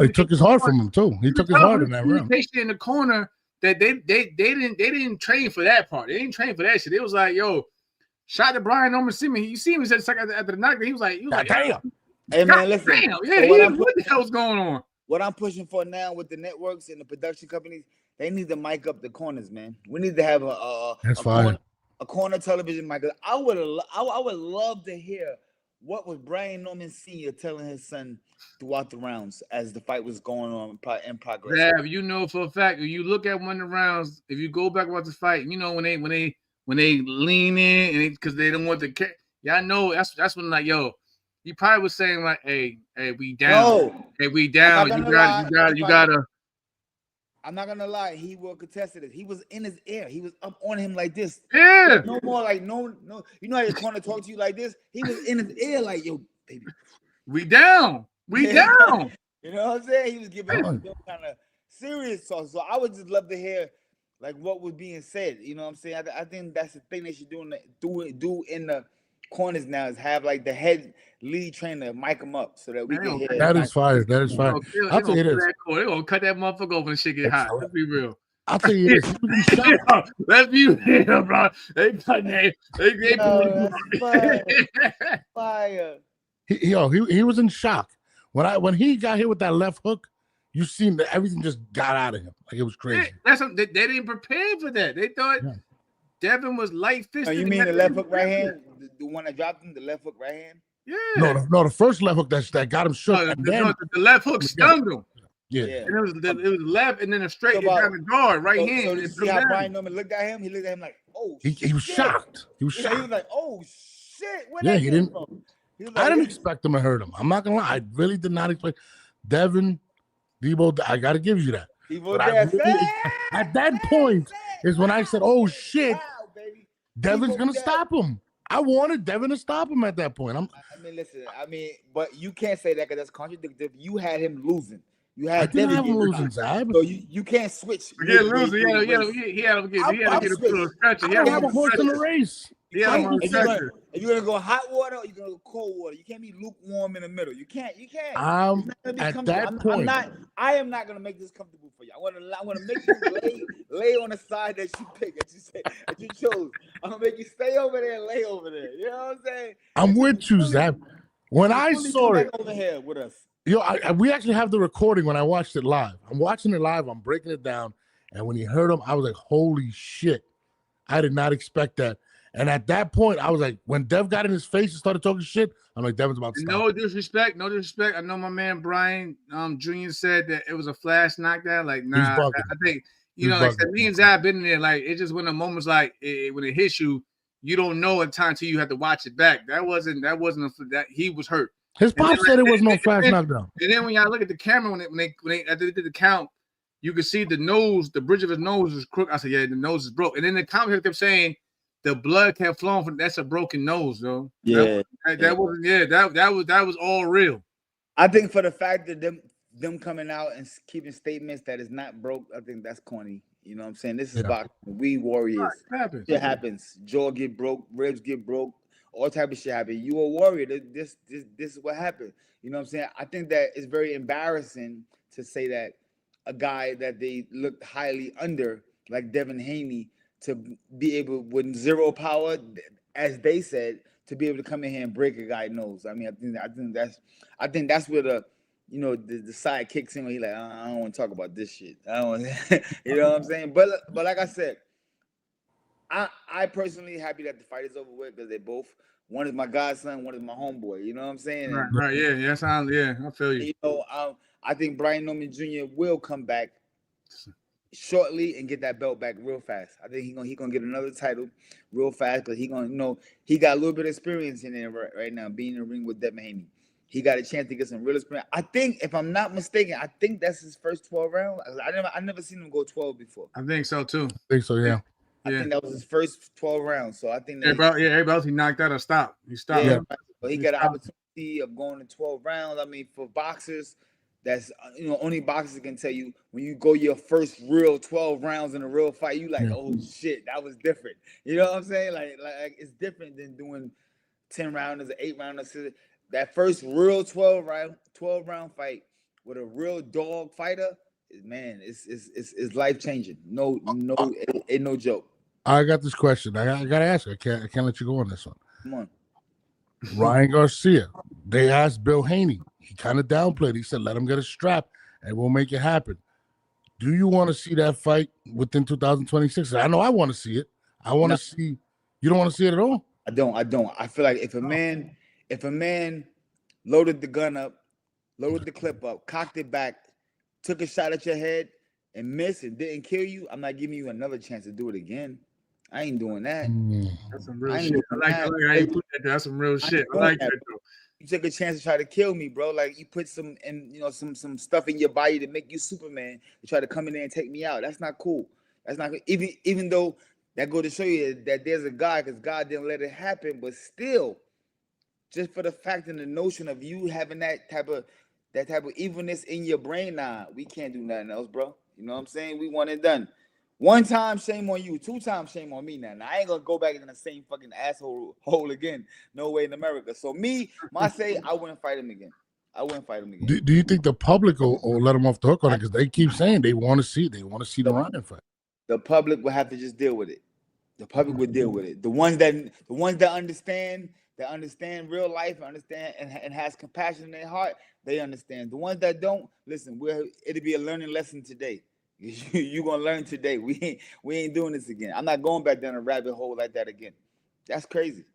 he took his heart from him too. He took his heart in that round. They stayed in the corner that they didn't train for that part. They didn't train for that shit. It was like, yo, shout to Brian Norman Simmons. You see him at the knockdown. He was like, damn. Hey man, listen. Damn. Yeah, what the hell's going on? What I'm pushing for now with the networks and the production companies, they need to mic up the corners, man. We need to have a corner television mic. I would love to hear what was Brian Norman Sr. telling his son throughout the rounds as the fight was going on in progress. Yeah, you know for a fact, when you look at one of the rounds, if you go back about the fight, you know when they lean in and because they don't want the y'all know that's when like yo, he probably was saying like, hey, we down, we down, you gotta. I'm not gonna lie, he will contest it. He was in his ear. He was up on him like this. Yeah. No more like no. You know how your corner talk to you like this? He was in his ear like, yo, baby. We down. We down. You know what I'm saying? He was giving him kind of serious talk. So I would just love to hear like what was being said. You know what I'm saying? I think that's the thing they should do in the corners now is have like the head lead trainer mic him up so that we can hear. That is fire. That is fire. I'll tell you this. They're gonna cut that motherfucker open and shit get hot. Let's be real. I'll tell you this. Let's be real, bro. They cutting fire. He was in shock. When he got hit with that left hook, you seen that everything just got out of him. Like it was crazy. They didn't prepare for that. They thought Devin was light fisted. Oh, you mean the left hook right hand? The one that dropped him, the left hook right hand? Yeah. No, the first left hook that got him shook. The left hook stunned him. Yeah. And it was left and then a straight down the guard right hand. So you see how Brian Norman looked at him? He looked at him like, oh, he was shocked. He was shocked. He was like, oh shit. He didn't. I didn't expect him to hurt him. I'm not gonna lie. I really did not expect Devin, Debo. I gotta give you that. At that point is when I said, "Oh shit, Devin's gonna stop him." I wanted Devin to stop him at that point. Listen. But you can't say that because that's contradictory. You had him losing. You had I didn't have him losing, Zab. So you can't switch. Yeah, losing. He had to get a stretcher. He had to have a horse in the race. Yeah, if you're gonna go hot water or you're gonna go cold water, you can't be lukewarm in the middle. You can't. At that point, I am not gonna make this comfortable for you. I want to make you lay on the side that you pick, that you chose. I'm gonna make you stay over there and lay over there. You know what I'm saying? I'm with you, Zab. When I saw it over here with us, we actually have the recording when I watched it live. I'm watching it live. I'm breaking it down, and when he heard him, I was like, "Holy shit!" I did not expect that. And at that point, I was like, when Dev got in his face and started talking shit, I'm like, Dev's about to stop. No disrespect. I know my man Brian Jr. said that it was a flash knockdown. Like, nah, I think, like me and Zab been in there. Like, it's just when the moments like when it hits you, you don't know at times till you have to watch it back. That wasn't that he was hurt. His pop said it was no flash knockdown. And then when y'all look at the camera, when they did the count, you could see the nose, the bridge of his nose was crooked. I said, yeah, the nose is broke. And then the commentator kept saying, the blood kept flowing from that's a broken nose, though. Yeah, that was all real. I think for the fact that them coming out and keeping statements that is not broke, I think that's corny. You know what I'm saying? This is boxing. We warriors. Shit happens. Jaw get broke, ribs get broke, all type of shit happen. You a warrior. This is what happened. You know what I'm saying? I think that it's very embarrassing to say that a guy that they looked highly under, like Devin Haney, to be able with zero power, as they said, to be able to come in here and break a guy's nose. I mean, I think that's where the side kicks in when he like, I don't want to talk about this shit. I don't want you know what I'm saying? But like I said, I personally happy that the fight is over with because they both One is my godson, one is my homeboy. You know what I'm saying? Right. Yeah. I feel you. You know, I think Brian Norman Jr. will come back shortly and get that belt back real fast. I think he gonna get another title real fast because he got a little bit of experience in there right now, being in the ring with Devin Haney. He got a chance to get some real experience. I think, if I'm not mistaken, I think that's his first 12 rounds. I never seen him go 12 before. I think so too. I think so, yeah. I think that was his first 12 rounds. So I think everybody else he knocked out or stopped. He stopped. Yeah, but he got an opportunity of going to 12 rounds. I mean, for boxers, that's only boxers can tell you when you go your first real 12 rounds in a real fight, you like, oh shit, that was different. You know what I'm saying? Like it's different than doing 10 rounders or 8 rounders. That first real 12 round fight with a real dog fighter, man, it's life changing. No, ain't no joke. I got this question. I gotta ask you. I can't let you go on this one. Come on. Ryan Garcia. They asked Bill Haney. He kind of downplayed. He said, "Let him get a strap, and we'll make it happen." Do you want to see that fight within 2026? I know I want to see it. I want to see. You don't want to see it at all? I don't. I feel like if a man loaded the gun up, loaded the clip up, cocked it back, took a shot at your head and missed and didn't kill you, I'm not giving you another chance to do it again. I ain't doing that. That's some real shit. I like how you put that. That's some real shit. I like that though. You took a chance to try to kill me, bro. Like you put some stuff in your body to make you Superman to try to come in there and take me out. That's not cool. That's not even though that go to show you that there's a God, because God didn't let it happen, but still, just for the fact and the notion of you having that type of evilness in your brain, nah, we can't do nothing else, bro. You know what I'm saying? We want it done. 1 time, shame on you. 2 times, shame on me now. Now, I ain't gonna go back in the same fucking asshole hole again. No way in America. So I wouldn't fight him again. Do you think the public will let him off the hook on it? Because they keep saying they want to see it. They want to see the Ryan fight. The public will have to just deal with it. The public would deal with it. The ones that understand real life, understand and has compassion in their heart, they understand. The ones that don't, listen, it'll be a learning lesson today. You gonna learn today. We ain't doing this again. I'm not going back down a rabbit hole like that again. That's crazy.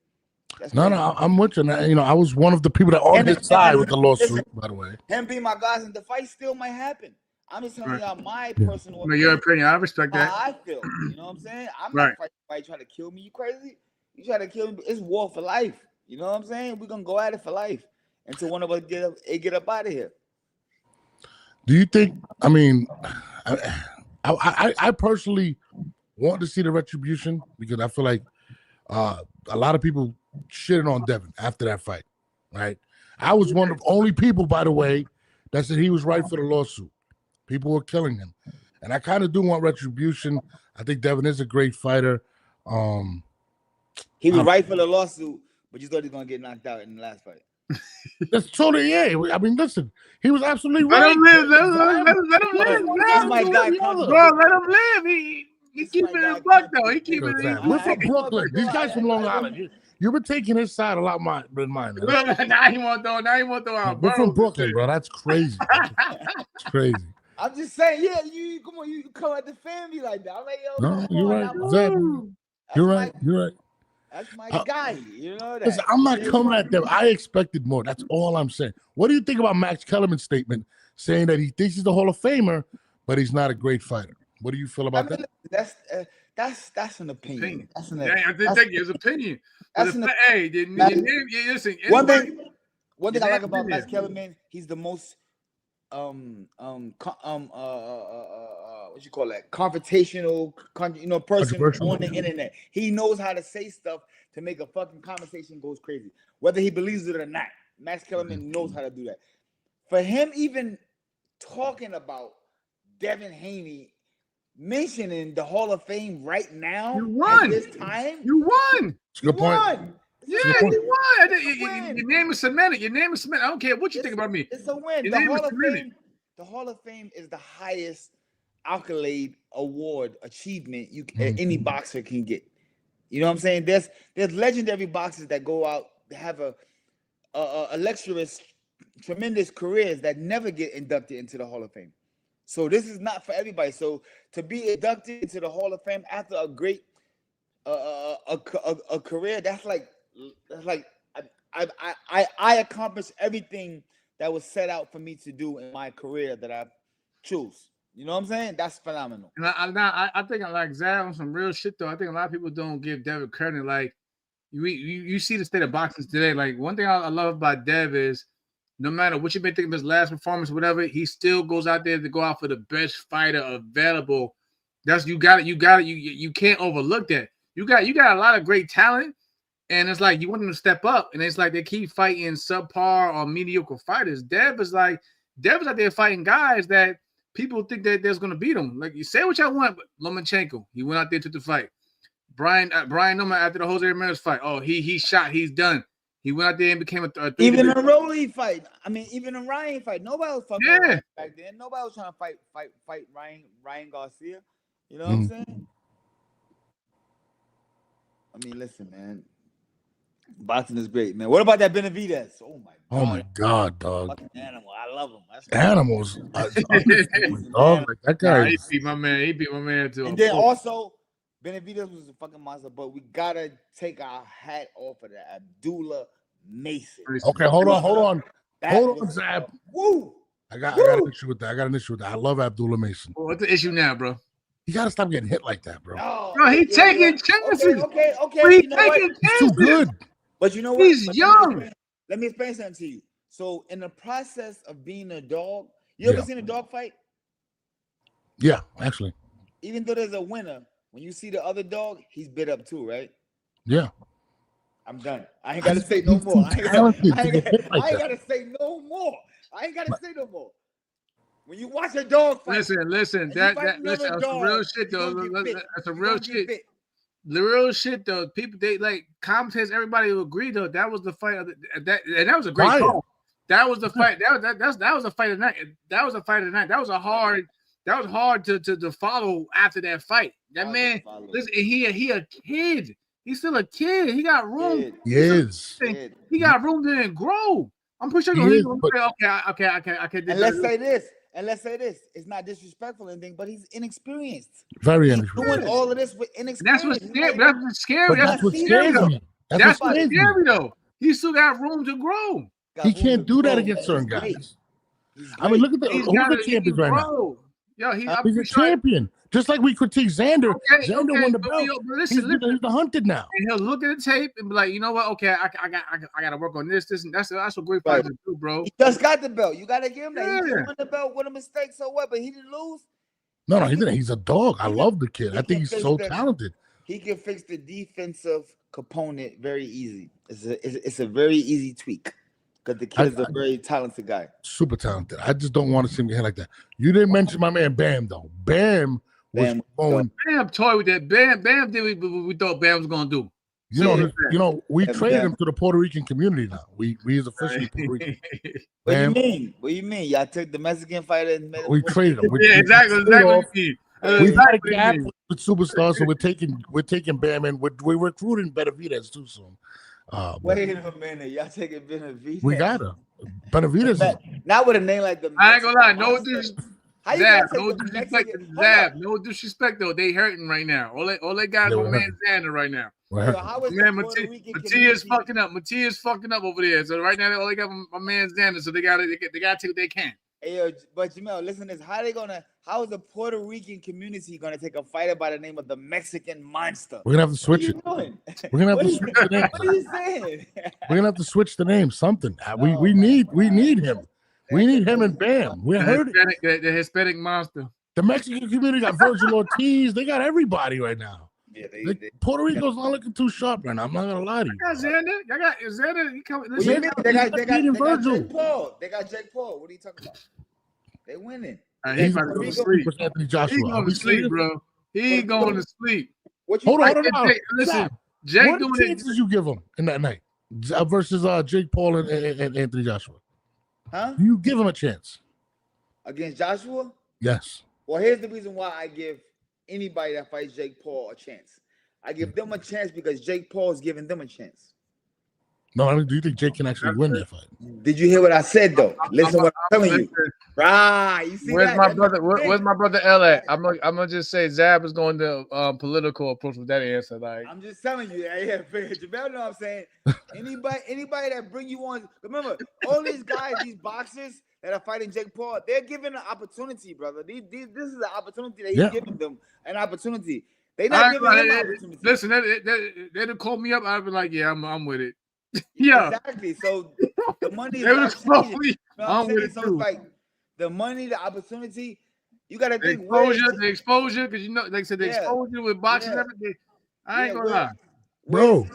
No, I'm with you. I was one of the people that on his side with the lawsuit, by the way. Him being my guys, and the fight still might happen. I'm just telling y'all my personal opinion. Your opinion, I respect that. How I feel. You know what I'm saying? I'm not fighting somebody trying to kill me. You crazy? You try to kill me? It's war for life. You know what I'm saying? We're gonna go at it for life until one of us get up out of here. Do you think? I mean, I personally want to see the retribution because I feel like a lot of people shitted on Devin after that fight, right? I was one of the only people, by the way, that said he was right for the lawsuit. People were killing him, and I kind of do want retribution. I think Devin is a great fighter. He was right for the lawsuit, but you thought he was gonna get knocked out in the last fight. That's totally I mean, listen, he was absolutely right. Let him live. Let him live. That's my guy, bro. Let him live. He keeping it buck though. He keeping it. We're from Brooklyn. These guys from Long Island. You've been taking his side a lot than mine. Now he want to throw out. We're from Brooklyn, bro. That's crazy. It's crazy. I'm just saying, you come at the family like that. I'm like, yo, no, you're right. Exactly. You're right. That's my guy. You know that. Listen, I'm not coming at them. I expected more. That's all I'm saying. What do you think about Max Kellerman's statement saying that he thinks he's a Hall of Famer, but he's not a great fighter? What do you feel about that? That's an opinion. I think his opinion. Listen. One thing I like about Max Kellerman, he's the most what you call that? Confrontational, person on the internet. He knows how to say stuff to make a fucking conversation goes crazy, whether he believes it or not. Max Kellerman knows how to do that. For him, even talking about Devin Haney mentioning the Hall of Fame right now, you won. At this time, you won. Good point. Yeah, you won. Your name is cemented. I don't care what you think about me. It's a win. The Hall of Fame is the highest accolade, award, achievement any boxer can get. You know what I'm saying? There's legendary boxers that go out to have a illustrious, tremendous careers that never get inducted into the Hall of Fame. So this is not for everybody. So to be inducted into the Hall of Fame after a great a career, that's like like I accomplished everything that was set out for me to do in my career that I choose. You know what I'm saying? That's phenomenal. And I think I like Zab on some real shit though. I think a lot of people don't give Devin credit. Like you see the state of boxing today. Like one thing I love about Dev is no matter what you may think of his last performance, whatever, he still goes out there to go out for the best fighter available. That's you can't overlook that. You got a lot of great talent, and it's like you want them to step up, and it's like they keep fighting subpar or mediocre fighters. Dev is out there fighting guys that people think that there's going to beat him. Like, you say what y'all want, but Lomachenko, he went out there, took the fight. Brian Noma after the Jose Ramirez fight. Oh, he shot, he's done. He went out there and became a even a Rolly fight. I mean, even a Ryan fight. Nobody was fucking Ryan back then. Nobody was trying to fight Ryan Garcia. You know what I'm saying? I mean, listen, man. Boxing is great, man. What about that Benavidez? Oh my god, dog. Fucking animal. I love him. That's Animals. Dog, like that guy. He beat my man too. And then also, Benavidez was a fucking monster, but we gotta take our hat off of that Abdullah Mason. Okay, hold on, Zab. Woo! I got an issue with that. I love Abdullah Mason. Well, what's the issue now, bro? You gotta stop getting hit like that, bro. Bro, he's taking chances. Okay. He's taking chances. He's too good. But you know what? He's young. Let me explain something to you. So, in the process of being a dog, you ever seen a dog fight? Yeah, actually. Even though there's a winner, when you see the other dog, he's bit up too, right? Yeah. I'm done. I ain't gotta say no more. I ain't gotta say no more. When you watch a dog fight, listen, that's some real shit though. That's a real shit. The real shit though, people they like commentators, everybody will agree though. That was the fight of that was a great call. That was the fight. That was a fight of the night. That was a fight of the night. That was hard to follow after that fight. That man, listen, he a kid. He's still a kid. He got room. Yes. He got room to grow. I'm pretty sure he's gonna say, okay. And let's say this. It's not disrespectful or anything, but he's inexperienced. Very he's inexperienced. doing all of this with inexperience. That's what's scary. That's what's scary. That's what's scary though. He still got room to grow. He can't do that against certain guys. I mean, look at who's the champion right now. Yo, he's a champion. Just like we critique Xander. Xander won the belt. He's the hunted now. And he'll look at the tape and be like, you know what? Okay, I got to work on this, and that's what great fighters do, bro. He just got the belt. You got to give him that. He won the belt with a mistake, so what? But he didn't lose. No, he didn't. He's a dog. I love the kid. I think he's so talented. He can fix the defensive component very easy. It's a very easy tweak. Because the kid is a very talented guy. Super talented. I just don't want to see him get hit like that. You didn't mention my man Bam, though. Bam was going. Bam toyed with that. Bam did what we thought Bam was going to do. We traded him to the Puerto Rican community now. We is officially Puerto Rican. What do you mean? Y'all took the Mexican fighter and made we traded him. Exactly. We had a gap with superstars, so we're taking Bam and we're recruiting Benavidez too soon. Wait a minute, y'all taking Benavidez? We got her. Benavidez. Not with a name like the. I ain't gonna lie, no disrespect. No disrespect though. They hurting right now. All they got is my man Xander right now. Man, Matia's fucking up. Matia's fucking up over there. So right now, all they got my man Xander. So they gotta take what they can. Hey, but Jamel, listen to this. How is the Puerto Rican community gonna take a fighter by the name of the Mexican Monster? We're gonna have to switch it. We're gonna have to switch the name. What are you saying? We're gonna have to switch the name. Something. We need him. We need him and Bam. We're hurting. The Hispanic Monster. The Mexican community got Virgil Ortiz. They got everybody right now. Yeah, Puerto Rico's not looking too sharp right now. I'm not gonna lie to you. I got Xander. I got Xander. He coming. They got Jake Paul. They got Jake Paul. What are you talking about? They winning. He's going to sleep. He's going to sleep, bro. He going to sleep. Hold on. Listen, Jake what doing chances did you give him in that night versus Jake Paul and Anthony Joshua? Huh? Do you give him a chance against Joshua? Yes. Well, here's the reason why I give anybody that fights Jake Paul a chance. I give them a chance because Jake Paul is giving them a chance. No, I mean, do you think Jake can actually win that fight? Did you hear what I said though? Listen, what I'm telling you. Right. You see Where's that? my That's brother? my Where's my brother L at? I'm gonna just say Zab is going to political approach with that answer. Like I'm just telling you, yeah, Jamel, know what I'm saying. Anybody that bring you on, remember, all these guys, these boxers that are fighting Jake Paul, they're given an opportunity, brother. This is an opportunity that he's giving them, an opportunity. They're not giving him an opportunity. Listen, they'd call me up. I'd be like, yeah, I'm with it. Yeah, exactly. So the money is not changing. You know I'm with it so too. it's like the money, the opportunity. You got to think the exposure, because like I said, the exposure with boxing and everything. I ain't gonna lie, bro.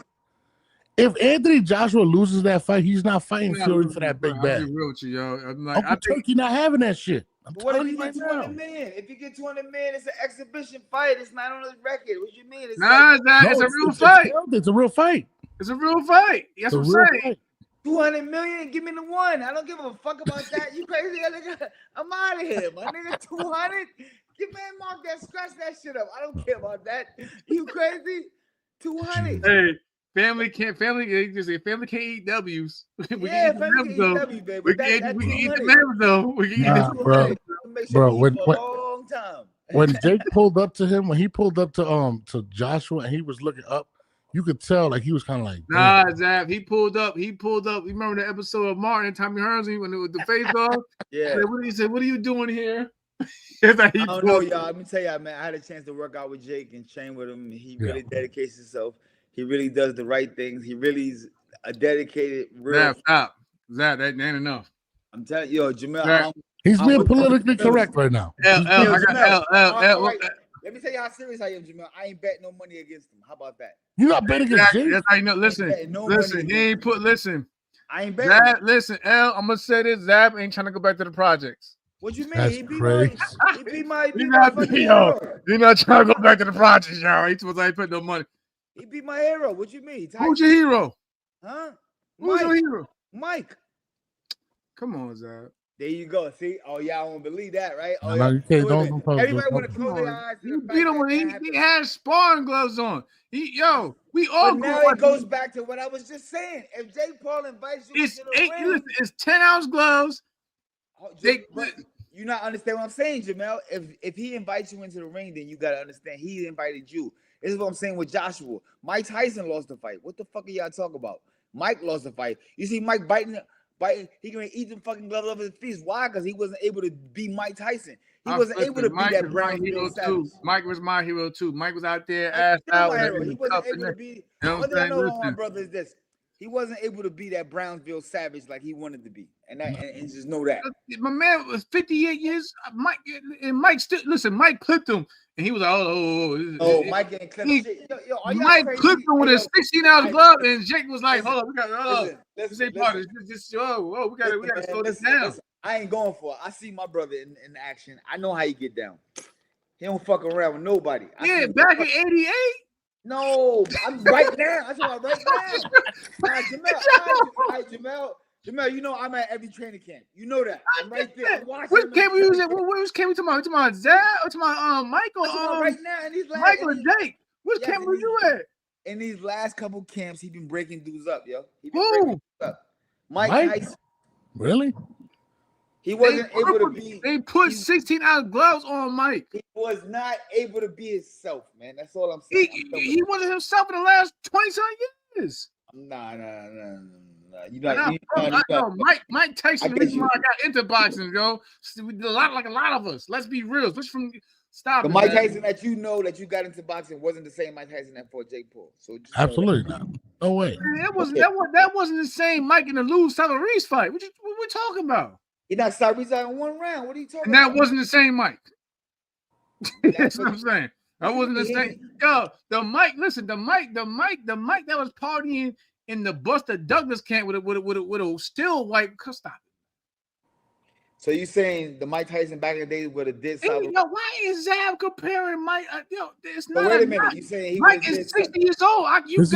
If Anthony Joshua loses that fight, he's not fighting Fury for that big bag. I'll be real with you, yo. I'm like, Uncle Turkey not having that shit. What if you get 200 million? If you get 200 million, it's an exhibition fight. It's not on the record. What you mean? It's it's a real fight. It's a real fight. It's a real fight. That's what I'm saying. 200 million, give me the one. I don't give a fuck about that. You crazy, nigga? I'm out of here, my nigga. 200. Give man Mark that, scratch that shit up. I don't care about that. You crazy? 200. Hey, family can't eat W's. We can eat W, baby. We can eat the M's though. We can eat the bro. When Jake pulled up to him, when he pulled up to Joshua and he was looking up, you could tell like he was kind of like, nah, Zab. He pulled up. You remember the episode of Martin and Tommy Hearns when it was the face off? Yeah. He said, "What are you doing here?" I don't know, y'all. Let me tell y'all, man. I had a chance to work out with Jake and train with him. He really dedicates himself. He really does the right things. He really is a dedicated, real. Stop. Zab, that ain't enough. I'm telling you, yo, Jamel. He's being politically correct right now. Let me tell you how serious I am, Jamel. I ain't betting no money against him. How about that? You're not betting against Jake. That's how you know. Listen. I ain't betting. Zab, listen, L. I'm gonna say this. Zab ain't trying to go back to the projects. What you mean? That's He crazy. beat my You're not trying to go back to the projects, y'all. He supposed to ain't put no money. He beat my hero. What you mean? Who's your hero? Huh? Who's your hero? Mike. Come on, Zab. There you go. See? Oh, y'all don't believe that, right? Oh, no, you can't. Everybody want to close their eyes. You beat him when he had sparring gloves on. We all. But now it goes back to what I was just saying. If Jake Paul invites you to the ring, it's 10-ounce gloves. You not understand what I'm saying, Jamel. If he invites you into the ring, then you gotta understand he invited you. This is what I'm saying with Joshua. Mike Tyson lost the fight. What the fuck are y'all talking about? Mike lost the fight. You see Mike biting. He gonna eat them fucking gloves off his feet. Why? Because he wasn't able to be Mike Tyson. He wasn't able to be that brown hero too. Mike was my hero too. Mike was out there ass out. He wasn't able to be. One thing I know about my brother is this: he wasn't able to be that Brownsville Savage like he wanted to be, and just know that. My man was 58 years. Mike still listen. Mike clipped him, and he was like, Mike getting clipped. Mike clipped him with a 16-ounce glove, and Jake was like, hold on, we got this ain't part of this. We got to slow this down. Listen, I ain't going for it. I see my brother in action. I know how he get down. He don't fuck around with nobody. Back in '88. No, I'm right now. That's what I'm right now. Jamel, you know I'm at every training camp. You know that. I'm right there. I'm watching. Which camp we was at? Which camp we talking about? We talking about Zab or talking about Michael? Right now, in these last, Michael and Jake. Which camp were you at? In these last couple camps, he been breaking dudes up, yo. Who? Mike Tyson. Really? He wasn't able to be. They put 16-ounce gloves on Mike. He was not able to be himself, man. That's all I'm saying. He wasn't himself in the last 20-some years. Nah. Mike Tyson. The reason why I got into boxing, yo. We did a lot of us. Let's be real. Stop. The Mike Tyson that you know that you got into boxing wasn't the same Mike Tyson that fought Jake Paul. So absolutely not. No way. Man, that wasn't the same Mike in the Lou Salaries fight. What we talking about? He knocked Salaries out in one round. What are you talking about? And that wasn't the same Mike. That's what I'm saying. That wasn't the same. Yo, the Mike that was partying in the Buster Douglas camp with a still white. Stop it. So you saying the Mike Tyson back in the day would have did something? Yo, why is Zab comparing Mike? It's not. Wait a minute. You saying Mike is 60 years old? This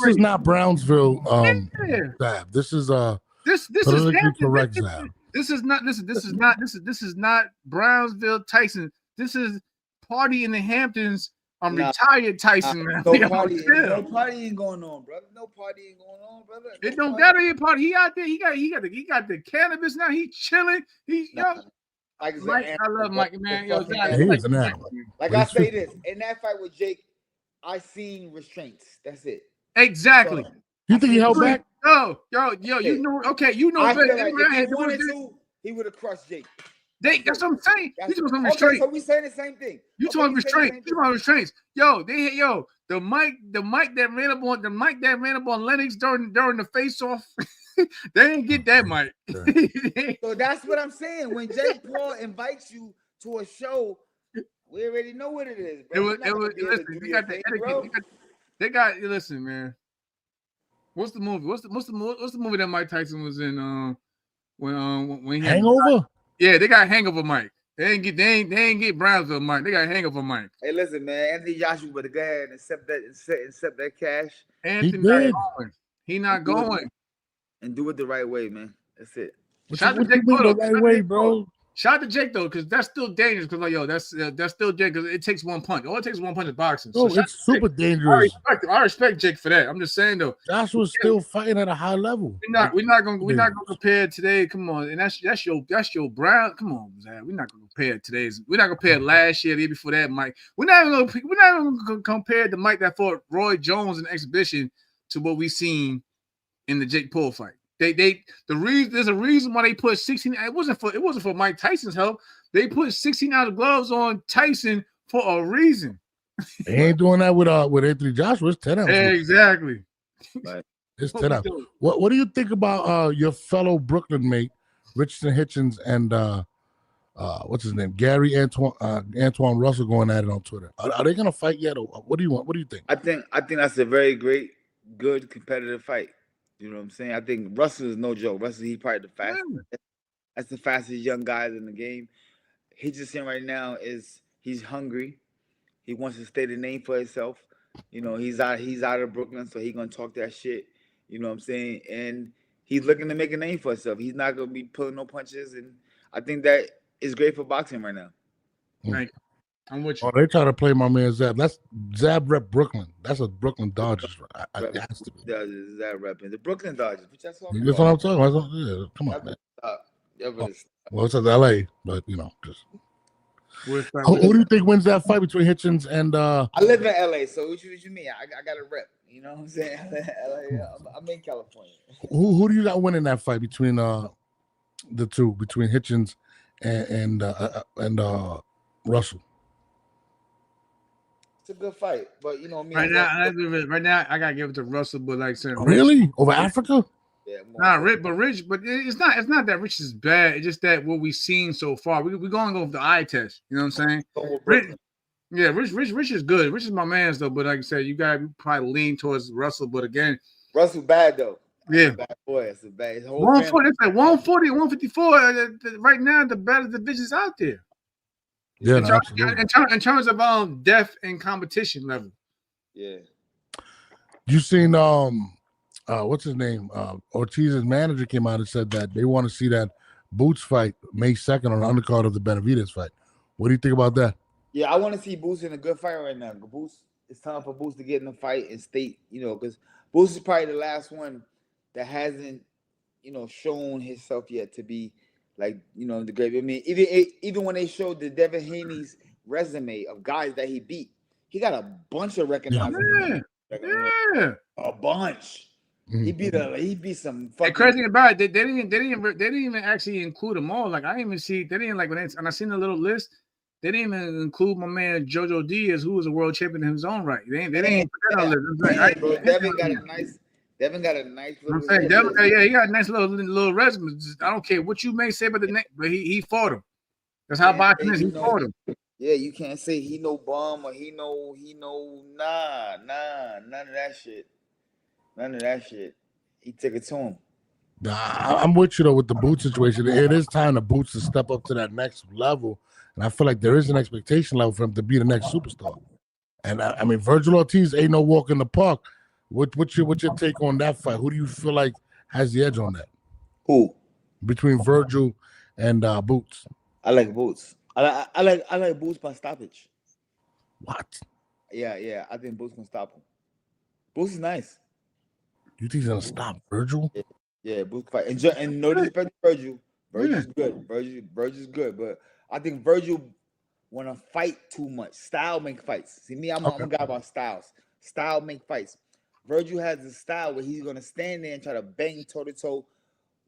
is not Brownsville. Zab. This is politically correct Zab. This is not Brownsville Tyson. This is party in the Hamptons I'm retired Tyson, man. No partying going on, brother. No partying going on, brother. It don't gotta be a party. He out there. He got the cannabis now. He chilling. Mike, I love Mike, man. Yo, like I say this in that fight with Jake, I seen restraints. That's it. Exactly. So, you think he held back? Yo, you know. Okay, you know. I feel like if he wanted to, he would have crushed Jake. That's what I'm saying. You talking about restraint? Okay, so we saying the same thing. You talking restraint? You talking restraints? The mic that ran up on Lennox during the face-off. They didn't get that mic. So that's what I'm saying. When Jake Paul invites you to a show, we already know what it is, bro. Listen, they got the etiquette. Listen, man. What's the movie? What's the movie that Mike Tyson was in? When he Hangover? Yeah, they got Hangover Mike. They ain't get Brownsville Mike. They got Hangover Mike. Hey, listen, man. Anthony Joshua better go ahead and accept that cash. Anthony he not going. And do it the right way, man. That's it. Shout out to Jake the right way, bro. Shout out to Jake though, because that's still dangerous. Because that's still Jake. Because it takes one punch. All it takes is one punch in boxing. Oh, so it's super dangerous. I respect Jake for that. I'm just saying though. Joshua's still fighting at a high level. We're not gonna compare today. Come on, and that's your Brown. Come on, Zach. We're not gonna compare today's. We're not gonna compare last year, the year before that, Mike. We're not gonna compare the Mike that fought Roy Jones in the exhibition to what we seen in the Jake Paul fight. There's a reason why they put 16. It wasn't for Mike Tyson's help. They put 16-ounce gloves on Tyson for a reason. They ain't doing that with Anthony Joshua. It's 10 ounces. Exactly. It's 10 ounces. What do you think about your fellow Brooklyn mate, Richardson Hitchens, and what's his name, Gary Antoine Russell going at it on Twitter? Are they gonna fight yet? Or what do you want? What do you think? I think that's a very good competitive fight. You know what I'm saying? I think Russell is no joke. Russell, he's probably the fastest. That's the fastest young guys in the game. Hitchison right now he's hungry. He wants to state a name for himself. You know, he's out of Brooklyn, so he's gonna talk that shit. You know what I'm saying? And he's looking to make a name for himself. He's not gonna be pulling no punches, and I think that is great for boxing right now. Right. I'm with you. Oh, they try to play my man Zab. That's Zab rep Brooklyn. That's a Brooklyn Dodgers. It has to be. Zab repping the Brooklyn Dodgers. That's what I'm talking about. Yeah, come on, man. Well, it's LA, but just. Who do you think wins that fight between Hitchens and? I live in LA, so what you mean? I got a rep. You know what I'm saying? LA, I'm in California. Who do you got winning that fight between the two, between Hitchens and Russell? It's a good fight, but you know me. Right now, I gotta give it to Russell, but like saying really over Africa. Yeah, Rich, but it's not that Rich is bad. It's just that what we've seen so far. We're gonna go with the eye test. You know what I'm saying? Rich is good. Rich is my man's though. But like I said, you gotta probably lean towards Russell. But again, Russell bad though. Yeah, bad boy. It's a bad. 140. It's like 140, 154. Right now, the better divisions out there. Yeah, in terms of depth and competition level. Yeah. You seen what's his name? Ortiz's manager came out and said that they want to see that Boots fight May 2nd on the undercard of the Benavidez fight. What do you think about that? Yeah, I want to see Boots in a good fight right now. It's time for Boots to get in the fight and state, because Boots is probably the last one that hasn't, shown himself yet to be like, the great. I mean, even when they showed the Devin Haney's resume of guys that he beat, he got a bunch of recognizable. Yeah. A bunch. He beat some fucking. And crazy about it, they didn't even actually include them all. Like I didn't even see. They didn't like and I seen the little list. They didn't even include my man Jojo Diaz, who was a world champion in his own right. They didn't put that on the list. Devin got a nice little. I'm saying Devin, he got a nice little resume. I don't care what you may say about the name, but he fought him. That's how boxing is. He fought him. Yeah, you can't say he no bum or he no none of that shit. None of that shit. He took it to him. I'm with you though with the Boots situation. It is time the Boots to step up to that next level, and I feel like there is an expectation level for him to be the next superstar. And I mean, Virgil Ortiz ain't no walk in the park. What's your take on that fight? Who do you feel like has the edge on that? Who? Between Virgil and Boots. I like Boots. I like Boots by stoppage. What? Yeah. I think Boots can stop him. Boots is nice. You think he's gonna stop Virgil? Yeah, Boots fight. And no disrespect to Virgil. Virgil's good. Virgil's good, but I think Virgil want to fight too much. Style make fights. See me, I'm a guy about styles. Style make fights. Virgil has a style where he's gonna stand there and try to bang toe to toe.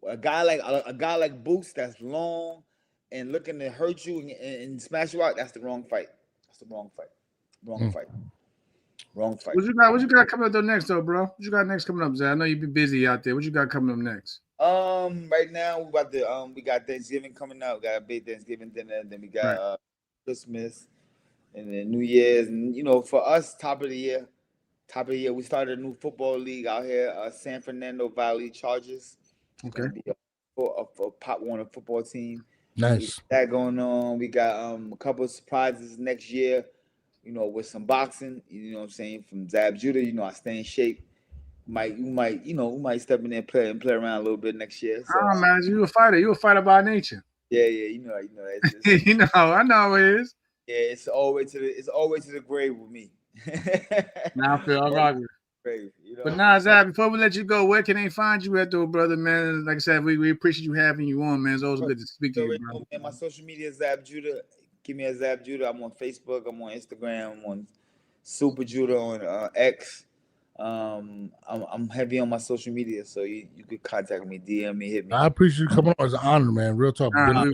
A guy like Boots that's long and looking to hurt you and smash you out. That's the wrong fight. Wrong fight. What you got coming up though next though, bro? What you got next coming up, Zay? I know you be busy out there. What you got coming up next? Right now we got Thanksgiving coming up. We got a big Thanksgiving dinner. Then we got Christmas and then New Year's. And for us, top of the year, we started a new football league out here, San Fernando Valley Chargers. Okay. For Pop Warner football team. Nice. That going on. We got a couple of surprises next year. With some boxing. You know what I'm saying, from Zab Judah. I stay in shape. We might step in there and play around a little bit next year. So, man, you a fighter. You a fighter by nature. Yeah. You know. I know it is. Yeah, it's always to the grave with me. Now I feel all right with it. But Zab, before we let you go, where can they find you at though, brother, man? Like I said, we appreciate you having you on, man. It's always good to speak to you, bro. Man, my social media is Zab Judah. Give me a Zab Judah. I'm on Facebook. I'm on Instagram. I'm on Super Judah on X. I'm heavy on my social media, so you could contact me, DM me, hit me. I appreciate you coming on. It's an honor, man. Real talk. We're gonna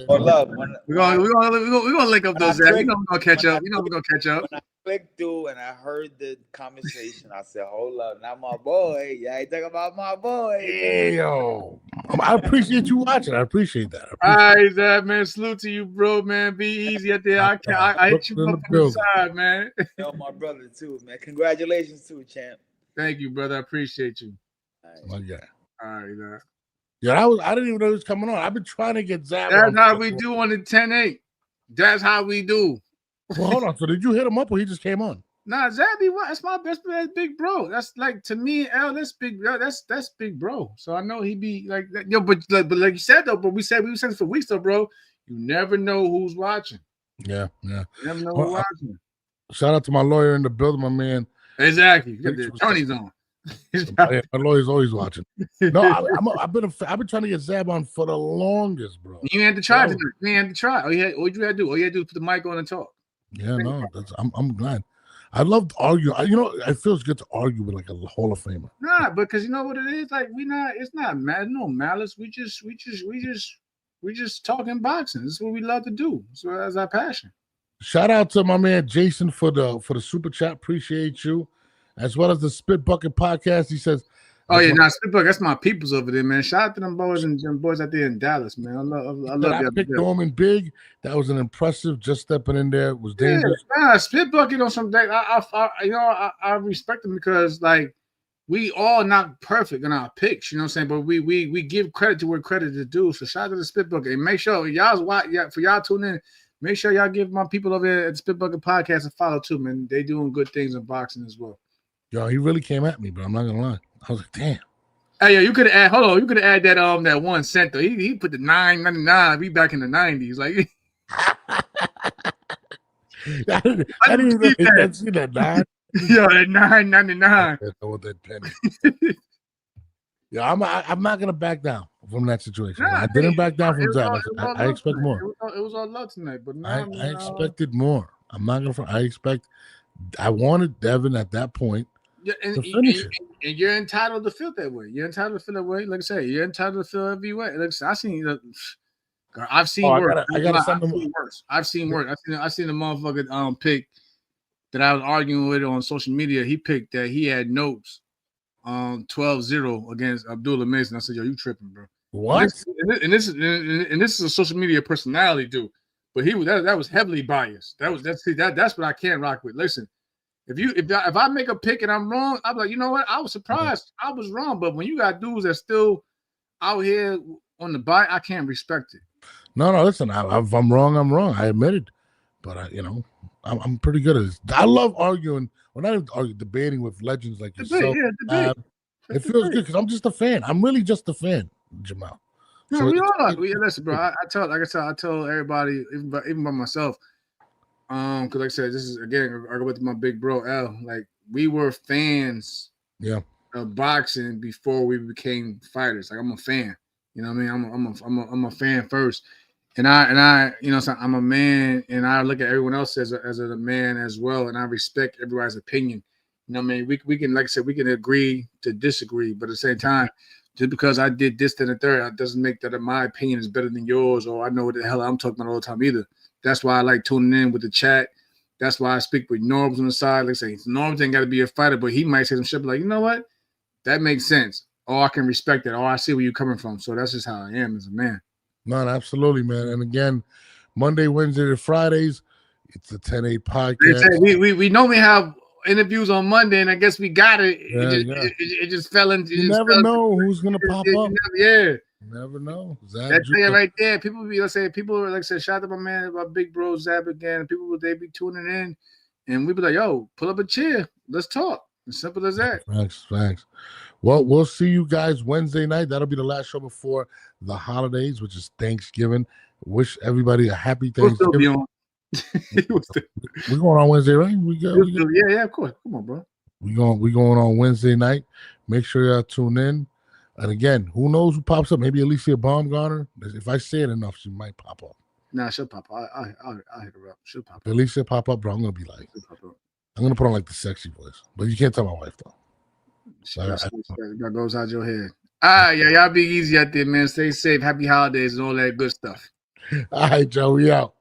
link up those. We're gonna catch up. We're gonna catch up. When I clicked through and I heard the conversation, I said, "Hold up, not my boy. Yeah, I talking about my boy." Hey, yo, I appreciate you watching. I appreciate that. All right, Zab, man. Salute to you, bro, man. Be easy out there. I hit you up from the side, man. My brother too, man. Congratulations too, champ. Thank you, brother. I appreciate you. My guy. All right, man. Yeah, I didn't even know he was coming on. I've been trying to get Zab. That's how we do on the 10-8. That's how we do. Well, hold on. So did you hit him up or he just came on? Nah, Zabby, that's my best man, big bro. That's like, to me, L, that's big. That's big bro. So I know he be like that. Yo, but like you said though, but we said it for weeks though, bro. You never know who's watching. Yeah. You never know who's watching. Shout out to my lawyer in the building, my man. Exactly. You got the attorneys on. My lawyer's always watching. No, I've been trying to get Zab on for the longest, bro. You had to try tonight. You had to try. All you had to do is put the mic on and talk. Yeah, no, I'm glad. I love to argue. It feels good to argue with like a Hall of Famer. Nah, because you know what it is. Like it's not mad, no malice. We just talking boxing. This is what we love to do. So that's our passion. Shout out to my man Jason for the super chat. Appreciate you, as well as the Spit Bucket podcast. He says, "Oh yeah, now Spit Bucket. That's my peoples over there, man. Shout out to them boys and them boys out there in Dallas, man. I love I picked Norman Big. That was an impressive. Just stepping in there was dangerous. Yeah, Spit Bucket on some day. I respect him because like we all not perfect in our picks. You know what I'm saying? But we give credit to where credit is due. So shout out to the Spit Bucket and make sure for y'all tuning in. Make sure y'all give my people over there at the Spit Bucket podcast a follow too, man. They doing good things in boxing as well. Yo, he really came at me, but I'm not gonna lie. I was like, damn. Hey, yo, you could have added that 1 cent though. He put the $9.99. We back in the 90s, like. I didn't even see that 9. Yo, that $9.99. With that penny. Yeah, I'm not gonna back down from that situation. Nah, I didn't back down from that. I expect more. It was all love tonight, but I expected more. I'm not gonna. I wanted Devin at that point to finish it. And you're entitled to feel that way. You're entitled to feel that way. Like I say, you're entitled to feel every way. Like I seen, I've seen worse. I've seen worse. I seen the motherfucker pick that I was arguing with on social media. He picked that he had notes. 12-0 against Abdullah Mason. I said, yo, you tripping, bro. What? And this is a social media personality, dude. But that was heavily biased. That's what I can't rock with. Listen, if I make a pick and I'm wrong, I'm like, you know what? I was surprised. I was wrong. But when you got dudes that still out here on the bike, I can't respect it. No, listen, if I'm wrong, I'm wrong. I admit it. But I'm pretty good at this. I love arguing. Well, not even arguing, debating with legends like yourself. It feels good because I'm just a fan. I'm really just a fan, Jamal. No, we all are. Listen, bro. I tell everybody, even by myself, Because like I said, this is again, I go back to my big bro L. Like we were fans, of boxing before we became fighters. Like I'm a fan. You know what I mean? I'm a fan first. And I, you know, so I'm a man, and I look at everyone else as a man as well, and I respect everybody's opinion. You know what I mean? We can, like I said, we can agree to disagree, but at the same time, just because I did this, then the third, it doesn't make that my opinion is better than yours, or I know what the hell I'm talking about all the time either. That's why I like tuning in with the chat. That's why I speak with Norbs on the side. Like I say, Norbs ain't got to be a fighter, but he might say some shit like, you know what? That makes sense. Or I can respect it. Or I see where you're coming from. So that's just how I am as a man. No, absolutely, man. And again, Monday, Wednesday, to Fridays, it's a 10-8 podcast. We normally have interviews on Monday, and I guess we got it. It just fell into. You never know who's gonna pop up. You never know. That's it right there. People be, let's say, like I said, shout out to my man, my big bro Zab again. People they be tuning in, and we be like, yo, pull up a chair, let's talk. As simple as that. Thanks. Well, we'll see you guys Wednesday night. That'll be the last show before the holidays, which is Thanksgiving. Wish everybody a happy Thanksgiving. We're going on Wednesday, right? Yeah, of course. Come on, bro. We going on Wednesday night. Make sure y'all tune in. And again, who knows who pops up? Maybe Alicia Baumgartner. If I say it enough, she might pop up. Nah, she'll pop up. I'll hit her up. She'll pop up. Alicia pop up, bro. I'm gonna be like, I'm gonna put on like the sexy voice, but you can't tell my wife though. That goes out your head. Y'all be easy out there, man. Stay safe. Happy holidays and all that good stuff. All right, Joe. We out.